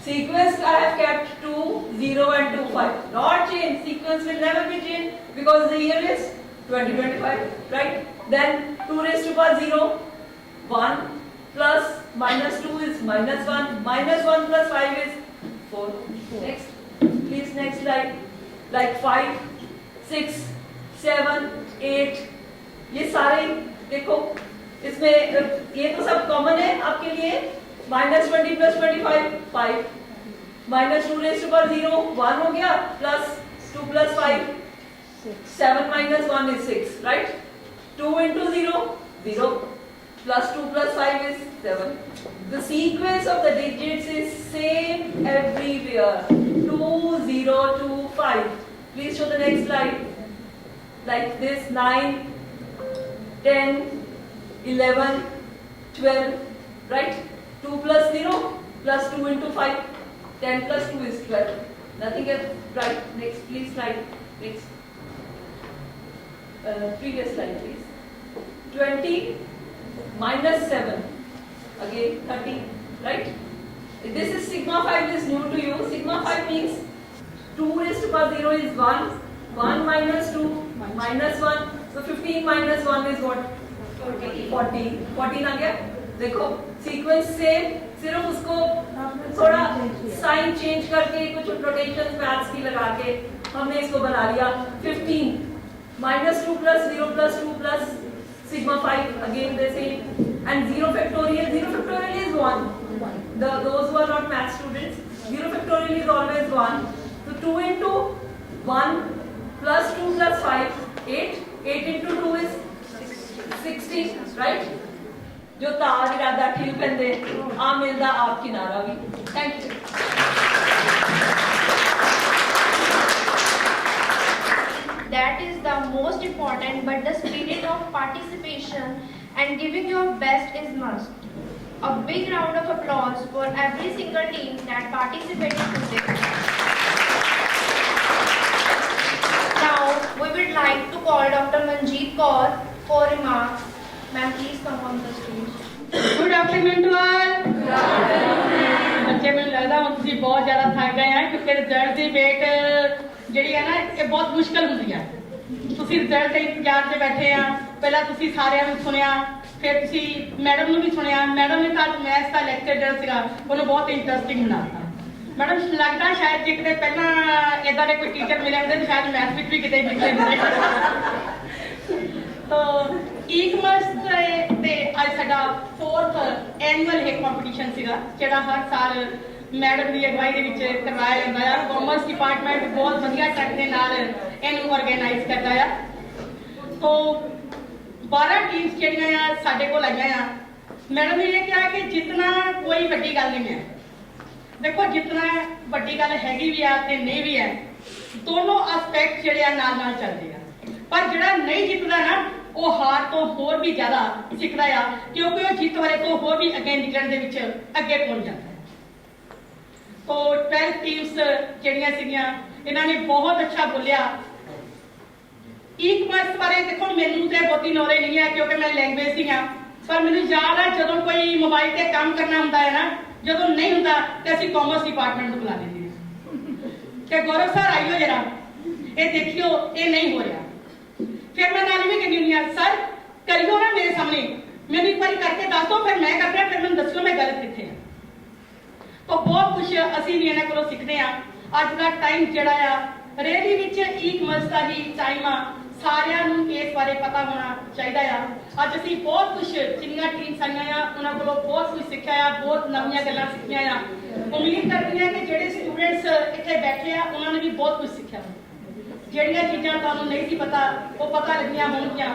Sequence I have kept 2 0 and 2 5. Not change. Sequence will never be changed because the year is 2025, right? Then 2 raised to power 0, 1 plus -2 is -1. -1 + 5 is 4. Next, please next slide. Like 5 6 7 8. ये सारे देखो इसमें ये तो सब common है आपके लिए. -20 + 25 5. -2 raised to power 0 1 हो गया, plus 2 + 5 7 - 1 is 6, right? 2 into 0 0. Plus 2 plus 5 is 7. The sequence of the digits is same everywhere. 2, 0, 2, 5. Please show the next slide. Like this, 9, 10, 11, 12, right? 2 plus 0 plus 2 into 5. 10 plus 2 is 12. Nothing else, right? Next, please slide. Next. Previous slide, please. 20 minus 7. Again, 30, right? This is sigma 5 is new to you. Sigma 5 means 2 raised to power 0 is 1. 1 minus 2 minus 1. So 15 minus 1 is what? 40. 14 आ गया? देखो sequence same, सिर्फ उसको थोड़ा sign change करके कुछ rotation maths की लगा के हमने इसको बना लिया. 15 minus 2 plus 0 plus 2 plus sigma 5, again the same. And 0 factorial is 1. Those who are not math students, 0 factorial is always 1. So 2 into 1 plus 2 plus 5, 8. 8 into 2 is 16, right? जो तार इरादा ठीक पेंदे आ मिलदा आप किनारा भी. Thank you. That is the most important, but the spirit of participation and giving your best is must. A big round of applause for every single team that participated today. Now we would like to call Dr. Manjeet Kaur for remarks. Ma'am, please come on the stage. Good afternoon to all. बच्चे मैंने लगता है तुसी बहुत ज़्यादा थक गए हैं क्योंकि रिजल्ट की वेट ਜਿਹੜੀ ਹੈ ਨਾ ਇਹ ਬਹੁਤ ਮੁਸ਼ਕਲ ਹੁੰਦੀ ਹੈ. ਤੁਸੀਂ ਰਿਜ਼ਲਟ ਦੇ ਇੰਤਜ਼ਾਰ 'ਚ ਬੈਠੇ ਆ, ਪਹਿਲਾਂ ਤੁਸੀਂ ਸਾਰਿਆਂ ਨੂੰ ਸੁਣਿਆ, ਫਿਰ ਤੁਸੀਂ ਮੈਡਮ ਨੂੰ ਵੀ ਸੁਣਿਆ. ਮੈਡਮ ਨੇ ਤਾਂ ਮੈਥ ਦਾ ਲੈਕਚਰ ਜਿਹੜਾ ਸੀਗਾ ਉਹਨੂੰ ਬਹੁਤ ਇੰਟਰਸਟਿੰਗ ਬਣਾਤਾ. ਮੈਡਮ ਲੱਗਦਾ ਸ਼ਾਇਦ ਜੇ ਕਿਤੇ ਪਹਿਲਾਂ ਇਦਾਂ ਦੇ ਕੋਈ ਟੀਚਰ ਮਿਲੇ ਹੁੰਦੇ ਤਾਂ ਸ਼ਾਇਦ ਮੈਥ ਵਿੱਚ ਵੀ ਕਿਤੇ ਲਿਖੇ ਹੁੰਦੇ. ਤਾਂ ਈ-ਕਮਰਸ ਤੇ ਅੱਜ ਸਾਡਾ 4th ਐਨੂਅਲ ਇਹ ਕੰਪੀਟੀਸ਼ਨ ਸੀਗਾ ਜਿਹੜਾ ਹਰ ਸਾਲ ਮੈਡਮ ਦੀ ਅਗਵਾਈ ਦੇ ਵਿੱਚ ਕਰਵਾਇਆ ਜਾਂਦਾ ਆ. ਕਾਮਰਸ ਡਿਪਾਰਟਮੈਂਟ ਬਹੁਤ ਵਧੀਆ ਢੰਗ ਦੇ ਨਾਲ ਇਹਨੂੰ ਆਰਗੇਨਾਈਜ਼ ਕਰਦਾ ਆ. ਤੋ 12 ਟੀਮਸ ਜਿਹੜੀਆਂ ਆ ਸਾਡੇ ਕੋਲ ਆਈਆਂ ਆ. ਮੈਡਮ ਨੇ ਇਹ ਕਿਹਾ ਕਿ ਜਿੱਤਣਾ ਕੋਈ ਵੱਡੀ ਗੱਲ ਨਹੀਂ ਹੈ. ਦੇਖੋ ਜਿੱਤਣਾ ਵੱਡੀ ਗੱਲ ਹੈਗੀ ਵੀ ਆ ਤੇ ਨਹੀਂ ਵੀ ਹੈ. ਦੋਨੋਂ ਐਸਪੈਕਟ ਜਿਹੜੇ ਆ ਨਾਲ ਨਾਲ ਚੱਲਦੇ ਆ. ਪਰ ਜਿਹੜਾ ਨਹੀਂ ਜਿੱਤਦਾ ਨਾ ਉਹ ਹਾਰ ਤੋਂ ਹੋਰ ਵੀ ਜ਼ਿਆਦਾ ਸਿੱਖਦਾ ਆ ਕਿਉਂਕਿ ਉਹ ਜਿੱਤ ਵਾਲੇ ਤੋਂ ਹੋਰ ਵੀ ਅੱਗੇ ਨਿਕਲਣ ਦੇ ਵਿੱਚ ਅੱਗੇ ਪਹੁੰਚ ਜਾਂਦਾ ਹੈ. तो 12 टीम्स ਜਿਹੜੀਆਂ ਸੀਗੀਆਂ ਇਹਨਾਂ ਨੇ ਬਹੁਤ ਅੱਛਾ ਬੋਲਿਆ. ਈ-ਕਮਰਸ ਬਾਰੇ ਦੇਖੋ ਮੈਨੂੰ ਤੇ ਬਹੁਤੀ ਨੌਲੇਜ ਨਹੀਂ ਹੈ ਕਿਉਂਕਿ ਮੈਂ ਲੈਂਗੁਏਜ ਦੀ ਹਾਂ, ਪਰ ਮੈਨੂੰ ਯਾਦ ਹੈ ਜਦੋਂ ਕੋਈ ਮੋਬਾਈਲ ਤੇ ਕੰਮ ਕਰਨਾ ਹੁੰਦਾ ਹੈ ਨਾ, ਜਦੋਂ ਨਹੀਂ ਹੁੰਦਾ ਤੇ ਅਸੀਂ ਕਾਮਰਸ ਡਿਪਾਰਟਮੈਂਟ ਨੂੰ ਬੁਲਾ ਲੈਂਦੇ ਹਾਂ ਕਿ ਗੌਰਵ ਸਰ ਆਈਓ ਜਰਾ ਇਹ ਦੇਖਿਓ ਇਹ ਨਹੀਂ ਹੋ ਰਿਹਾ. ਫਿਰ ਮੈਂ ਨਾਲ ਵੀ ਕਹਿੰਦੀ ਹੁੰਦੀ ਹਾਂ ਸਰ ਕਰਿਓ ਨਾ ਮੇਰੇ ਸਾਹਮਣੇ, ਮੈਨੂੰ ਇੱਕ ਵਾਰੀ ਕਰਕੇ ਦੱਸ ਦਿਓ ਫਿਰ ਮੈਂ ਕਰਦਾ, ਫਿਰ ਮੈਨੂੰ ਦੱਸਿਓ ਮੈਂ ਗਲਤ ਕਿੱਥੇ ਹਾਂ. तो बहुत कुछ ਅਸੀਂ ਵੀ ਇਹਨਾਂ ਕੋਲੋਂ ਸਿੱਖਦੇ ਆ. ਅੱਜ ਦਾ ਟਾਈਮ ਜਿਹੜਾ ਆ ਰੈਲੀ ਵਿੱਚ ਈ-ਕਮਰਸ ਦਾ ਹੀ ਟਾਈਮ ਆ. ਸਾਰਿਆਂ ਨੂੰ ਇਸ ਬਾਰੇ ਪਤਾ ਹੋਣਾ ਚਾਹੀਦਾ ਆ. ਅੱਜ ਅਸੀਂ ਬਹੁਤ ਕੁਝ ਜਿੰਨੀਆਂ ਟੀਮਸ ਆਈਆਂ ਆ ਉਹਨਾਂ ਕੋਲੋਂ ਬਹੁਤ ਕੁਝ ਸਿੱਖਿਆ ਆ, ਬਹੁਤ ਨਵੀਆਂ ਗੱਲਾਂ ਸਿੱਖੀਆਂ ਆ. ਉਮੀਦ ਕਰਦੀ ਹਾਂ ਕਿ ਜਿਹੜੇ ਸਟੂਡੈਂਟਸ ਇੱਥੇ ਬੈਠੇ ਆ ਉਹਨਾਂ ਨੇ ਵੀ ਬਹੁਤ ਕੁਝ ਸਿੱਖਿਆ. ਜਿਹੜੀਆਂ ਚੀਜ਼ਾਂ ਤੁਹਾਨੂੰ ਨਹੀਂ ਸੀ ਪਤਾ ਉਹ ਪਤਾ ਲੱਗੀਆਂ ਹੋਣਗੀਆਂ.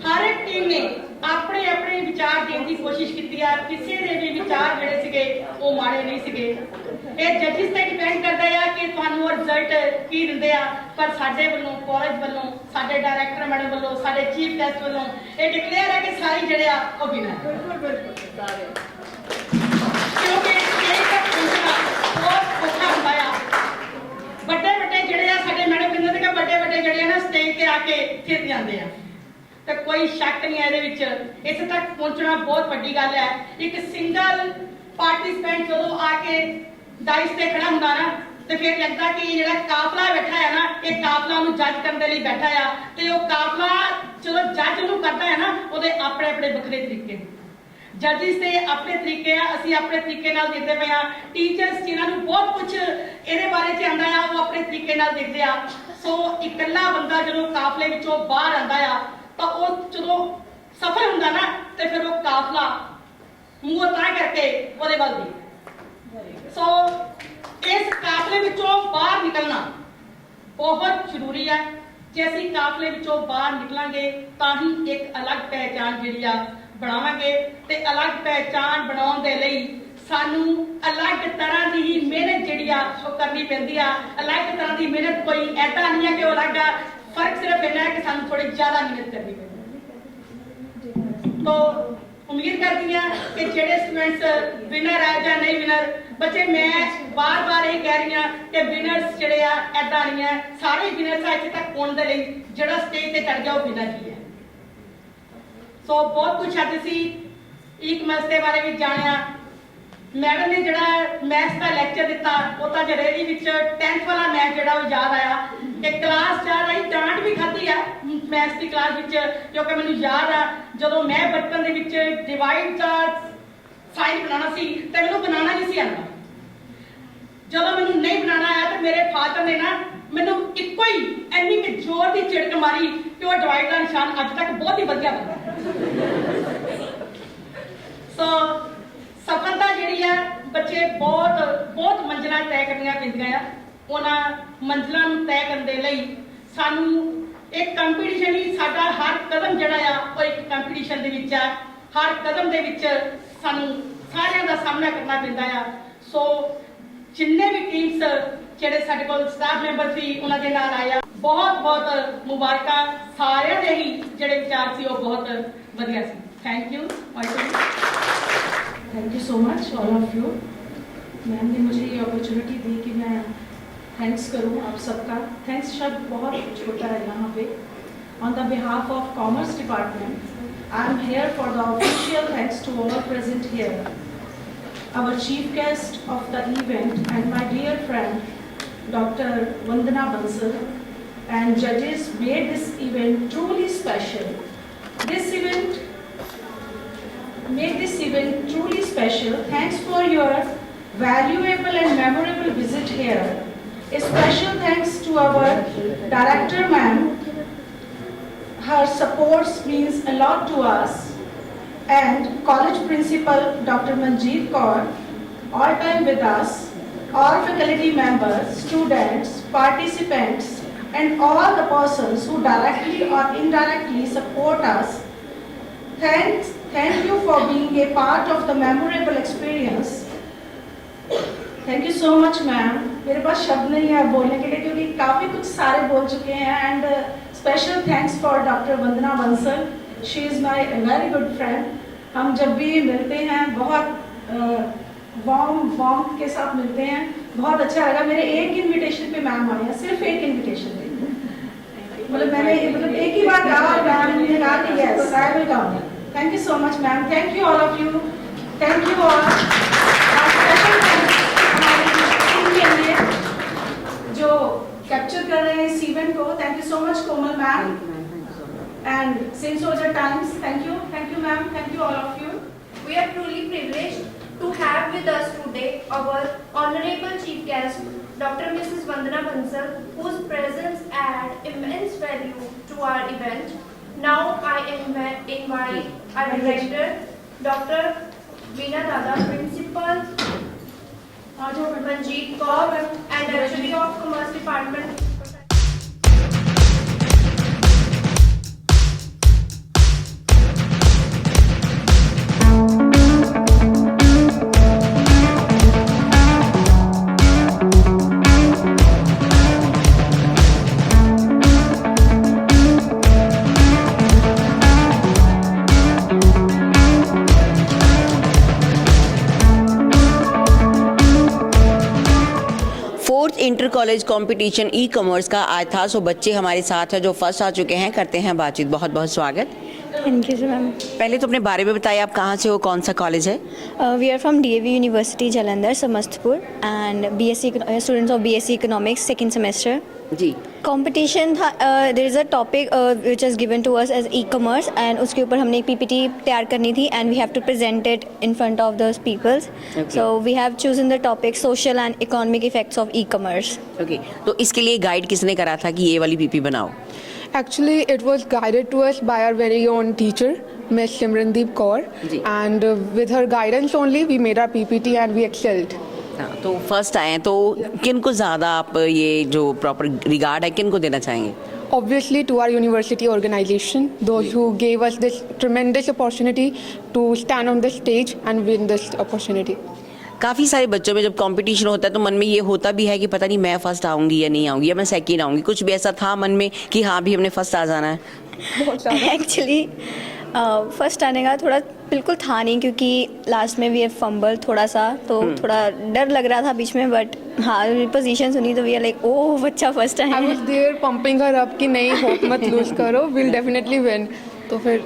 ਹਰ ਇੱਕ ਟੀਮ ਨੇ ਆਪਣੇ ਆਪਣੇ ਵਿਚਾਰ ਦੇਣ ਦੀ ਕੋਸ਼ਿਸ਼ ਕੀਤੀ ਆ. ਕਿਸੇ ਦੇ ਵੀ ਵਿਚਾਰ ਜਿਹੜੇ ਸੀਗੇ ਉਹ ਮਾੜੇ ਨਹੀਂ ਸੀਗੇ. ਇਹ ਜੱਜਿਸ ਤੇ ਡਿਪੈਂਡ ਕਰਦਾ ਆ ਕਿ ਤੁਹਾਨੂੰ ਰਿਜ਼ਲਟ ਕੀ ਦਿੰਦੇ ਆ. ਪਰ ਸਾਡੇ ਵੱਲੋਂ ਕਾਲਜ ਵੱਲੋਂ ਸਾਡੇ ਡਾਇਰੈਕਟਰ ਮੈਡਮ ਵੱਲੋਂ ਸਾਡੇ ਚੀਫ ਗੈਸਟ ਵੱਲੋਂ ਇਹ ਡਿਕਲੇਅਰ ਹੈ ਕਿ ਸਾਰੇ ਜਿਹੜੇ ਆ ਉਹ ਵਿਨਰ ਕਿਉਂਕਿ ਇਹ ਤੱਕ ਪਹੁੰਚਣਾ ਬਹੁਤ ਔਖਾ ਹੁੰਦਾ ਆ. ਵੱਡੇ ਵੱਡੇ ਜਿਹੜੇ ਆ ਸਾਡੇ ਮੈਡਮ ਕਹਿੰਦੇ ਨੇ ਕਿ ਵੱਡੇ ਵੱਡੇ ਜਿਹੜੇ ਆ ਨਾ ਸਟੇਜ ਤੇ ਆ ਕੇ ਫਿਰ ਜਾਂਦੇ ਆ. ਤਾਂ ਕੋਈ ਸ਼ੱਕ ਨਹੀਂ ਹੈ ਇਹਦੇ ਵਿੱਚ. ਇੱਥੇ ਤੱਕ ਪਹੁੰਚਣਾ ਬਹੁਤ ਵੱਡੀ ਗੱਲ ਹੈ. ਇੱਕ ਸਿੰਗਲ ਪਾਰਟਿਸਪੈਂਟ ਜਦੋਂ ਆ ਕੇ ਡਾਈਸ ਤੇ ਖੜਾ ਹੁੰਦਾ ਨਾ ਤੇ ਫਿਰ ਲੱਗਦਾ ਕਿ ਜਿਹੜਾ ਕਾਫਲਾ ਬੈਠਾ ਹੈ ਨਾ ਇਹ ਕਾਫਲਾ ਨੂੰ ਜੱਜ ਕਰਨ ਦੇ ਲਈ ਬੈਠਾ ਆ. ਤੇ ਉਹ ਕਾਫਲਾ ਜਦੋਂ ਜੱਜ ਉਹਨੂੰ ਕਰਦਾ ਹੈ ਨਾ ਉਹਦੇ ਆਪਣੇ ਆਪਣੇ ਵੱਖਰੇ ਤਰੀਕੇ. ਜੱਜਿਸ ਦੇ ਆਪਣੇ ਤਰੀਕੇ ਆ, ਅਸੀਂ ਆਪਣੇ ਤਰੀਕੇ ਨਾਲ ਦੇਖਦੇ ਪਏ ਆ. ਟੀਚਰਸ ਜਿਨ੍ਹਾਂ ਨੂੰ ਬਹੁਤ ਕੁਝ ਇਹਦੇ ਬਾਰੇ ਚ ਆਉਂਦਾ ਆ ਉਹ ਆਪਣੇ ਤਰੀਕੇ ਨਾਲ ਦੇਖਦੇ ਆ. ਸੋ ਇਕੱਲਾ ਬੰਦਾ ਜਦੋਂ ਕਾਫਲੇ ਵਿੱਚੋਂ ਬਾਹਰ ਆਉਂਦਾ ਆ ਤਾਂ ਉਹ ਜਦੋਂ ਸਫਲ ਹੁੰਦਾ ਨਾ ਤੇ ਫਿਰ ਉਹ ਕਾਫਲਾ ਮੂੰਹ ਤਾਂ ਕਰਕੇ ਉਹਦੇ ਵੱਲ ਦੀ. ਸੋ ਇਸ ਕਾਫਲੇ ਵਿੱਚੋਂ ਬਾਹਰ ਨਿਕਲਣਾ ਬਹੁਤ ਜ਼ਰੂਰੀ ਹੈ. ਜੇ ਅਸੀਂ ਕਾਫਲੇ ਵਿੱਚੋਂ ਬਾਹਰ ਨਿਕਲਾਂਗੇ ਤਾਂ ਹੀ ਇੱਕ ਅਲੱਗ ਪਹਿਚਾਣ ਜਿਹੜੀ ਆ ਬਣਾਵਾਂਗੇ ਤੇ ਅਲੱਗ ਪਹਿਚਾਣ ਬਣਾਉਣ ਦੇ ਲਈ ਸਾਨੂੰ ਅਲੱਗ ਤਰ੍ਹਾਂ ਦੀ ਹੀ ਮਿਹਨਤ ਜਿਹੜੀ ਆ ਉਹ ਕਰਨੀ ਪੈਂਦੀ ਆ। ਅਲੱਗ ਤਰ੍ਹਾਂ ਦੀ ਮਿਹਨਤ ਕੋਈ ਐਦਾਂ ਨਹੀਂ ਹੈ ਕਿ ਉਹ ਅਲੱਗ ਆ, ਫਰਕ ਸਿਰਫ ਇੰਨਾ ਹੈ ਕਿ ਸਾਨੂੰ ਥੋੜੀ ਜ਼ਿਆਦਾ ਮਿਹਨਤ ਕਰਨੀ ਪੈਂਦੀ ਹੈ। तो उम्मीद करती हैं कि जेडे स्टूडेंट्स विनर है या नहीं विनर बच्चे, मैं बार बार यही कह रही हूँ कि विनर्स जेडे आ ऐदा नहीं है, सारे विनर्स इत्थे तक पहुंचने दे लई जेड़ा स्टेज ते चढ़ गया वो विनर ही है। सो बहुत कुछ अज असीं ई कॉमर्स के बारे में जानिया। मैडम ने जड़ा मैथ्स का लैक्चर दिता वो तो जरेरी विच 10th वाला मैथ जड़ा वो याद आया कि क्लास जा रही डांट भी खाधी है मैथ्स की क्लास विच, क्योंकि मैनूं याद आ जदों मैं बचपन दे विच डिवाइड का साइन बनाना सी ते मैनूं बनाना नहीं सी आंदा। जदों मैनूं नहीं बनाना आया तो मेरे फादर ने ना मैनूं इक्को ही इन्नी कि जोर की झिड़क मारी कि वो डिवाइड का निशान अज तक बहुत ही वधिया बनदा। सो सफलता जिहड़ी है बच्चे बहुत मंजिलां तय करनियां पैंदियां आ। उन्हां मंजिलां नूं तय करन दे लई सानूं एक कंपीटीशन ही साडा हर कदम जिहड़ा आ वो एक कंपीटीशन दे विच आ। हर कदम दे विच सानूं सारियां दा सामना करना पैंदा आ। सो जिन्ने भी टीम्स जिहड़े साडे कोल स्टाफ मैंबर सी उन्हां दे नाल आया बहुत मुबारकां। सारियां दे ही जिहड़े विचार सी वो बहुत वधिया सी। Thank you. Thank you so much all of you. Ma'am ने मुझे ये अपॉर्चुनिटी दी कि मैं थैंक्स करूं आप सबका। थैंक्स शब्द बहुत छोटा है यहाँ पे। On the behalf of commerce department I am here for the official thanks to all present here, our chief guest of the event and my dear friend Dr. Vandana Bansal and judges made this event truly special. This event made this event truly special. Thanks for your valuable and memorable visit here. A special thanks to our director ma'am. Her support means a lot to us. And college principal Dr. Manjeet Kaur, all time with us, all faculty members, students, participants, and all the persons who directly or indirectly support us. Thank you for being a part of the memorable experience. Thank you so much, ma'am. मेरे पास शब्द नहीं है बोलने के लिए क्योंकि काफ़ी कुछ सारे बोल चुके हैं। And special thanks for Dr. Vandana Bansal. She is my very good friend. हम जब भी मिलते हैं बहुत वार्म के साथ मिलते हैं। बहुत अच्छा लगा। मेरे एक इनविटेशन पे मैम आई है, सिर्फ एक इनविटेशन पे। मैंने एक ही बार कहा और मैम ने कहा कि yes I will come. Thank you so much ma'am. Thank you all of you. Thank you all. Special thanks हमारी टीम के लिए जो कैप्चर कर रहे हैं इस इवेंट को। Thank you so much Komal ma'am and St. Soldier Times. Thank you ma'am, thank you all of you. We are truly privileged to have with us today our honorable chief guest Dr. Mrs. Vandana Bansal, whose presence adds immense value to our event. Now I invite our director Dr. Veena Dada, principal Manjeet Kaur and actually of Commerce Department. Inter college competition e commerce का आज था। सो बच्चे हमारे साथ हैं जो first आ चुके हैं, करते हैं बातचीत। बहुत बहुत स्वागत। Thank you ma'am. पहले तो अपने बारे में बताइए, आप कहाँ से हो, कौन सा कॉलेज है? We are from DAV university Jalandhar Samastpur and BSc students of BSc economics second semester. जी कंपटीशन था। There is a topic which is given to us as e-commerce and उसके ऊपर हमने एक PPT तैयार करनी थी and we have to present it in front of the peoples. So we have chosen the topic social and economic effects of e-commerce. Okay, तो इसके लिए गाइड किसने करा था कि ये वाली PP बनाओ? Actually, it was guided to us by our very own teacher, Ms. Simrandeep Kaur, and with her guidance only, we made our PPT and we excelled. हाँ, तो फर्स्ट आए हैं तो किन को ज़्यादा आप ये जो प्रॉपर रिगार्ड है किन को देना चाहेंगे? Obviously, to our university organization, those who gave us this tremendous opportunity to stand on the stage and win this opportunity. काफ़ी सारे बच्चों में जब कंपटीशन होता है तो मन में ये होता भी है कि पता नहीं मैं फर्स्ट आऊँगी या नहीं आऊँगी, या मैं सेकंड आऊँगी, कुछ भी ऐसा था मन में कि हाँ भी हमने फर्स्ट आ जाना है? एक्चुअली फर्स्ट आने का थोड़ा बिल्कुल था नहीं, क्योंकि लास्ट में भी है फंबल थोड़ा सा, तो थोड़ा डर लग रहा था बीच में, बट हाँ पोजीशन सुनी तो वी आर लाइक ओह बच्चा फर्स्ट आया। I was there pumping her up कि नहीं होप मत लूज करो, विल डेफिनेटली विन। तो फिर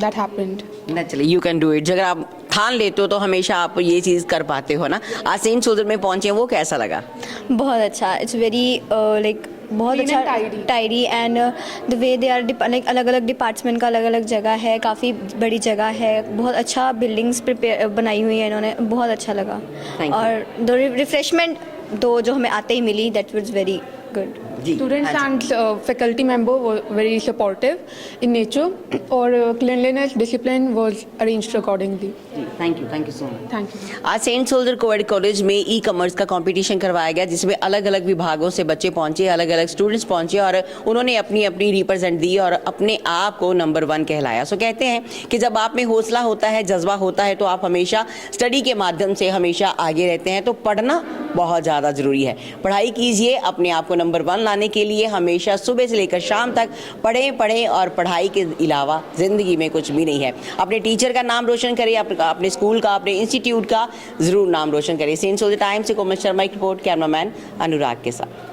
that happened. Naturally you can do it. अगर आप ठान लेते हो तो हमेशा आप ये चीज़ कर पाते हो ना। आज सेंट सोल्जर में पहुंचे, वो कैसा लगा? बहुत अच्छा, इट्स वेरी लाइक बहुत Clean अच्छा and tidy and the way they are like अलग अलग डिपार्टमेंट का अलग अलग जगह है, काफ़ी बड़ी जगह है, बहुत अच्छा बिल्डिंग्स प्रिपेयर बनाई हुई है इन्होंने, बहुत अच्छा लगा। और द रिफ्रेशमेंट दो जो हमें आते ही मिली that was very good. Students and faculty member were very supportive in nature, और cleanliness discipline was arranged accordingly. Thank you so much. Thank you. आज सेंट सोल्जर कोएड कॉलेज में ई कॉमर्स का कंपटीशन करवाया गया, जिसमें अलग अलग विभागों से बच्चे पहुंचे, अलग अलग स्टूडेंट्स पहुंचे और उन्होंने अपनी अपनी रिप्रेजेंट दी और अपने आप को नंबर 1 कहलाया। सो कहते हैं कि जब आप में हौसला होता है, जज्बा होता है, तो आप हमेशा स्टडी के माध्यम से हमेशा आगे रहते हैं। तो पढ़ना बहुत ज़्यादा ज़रूरी है, पढ़ाई कीजिए, अपने आप को नंबर 1 लाने के लिए हमेशा सुबह से लेकर शाम तक पढ़ें और पढ़ाई के अलावा ज़िंदगी में कुछ भी नहीं है। अपने टीचर का नाम रोशन करें, अपने स्कूल का, अपने इंस्टीट्यूट का ज़रूर नाम रोशन करें। सेंट सोल्जर टाइम्स से कोमल शर्मा की रिपोर्ट, कैमरामैन अनुराग के साथ।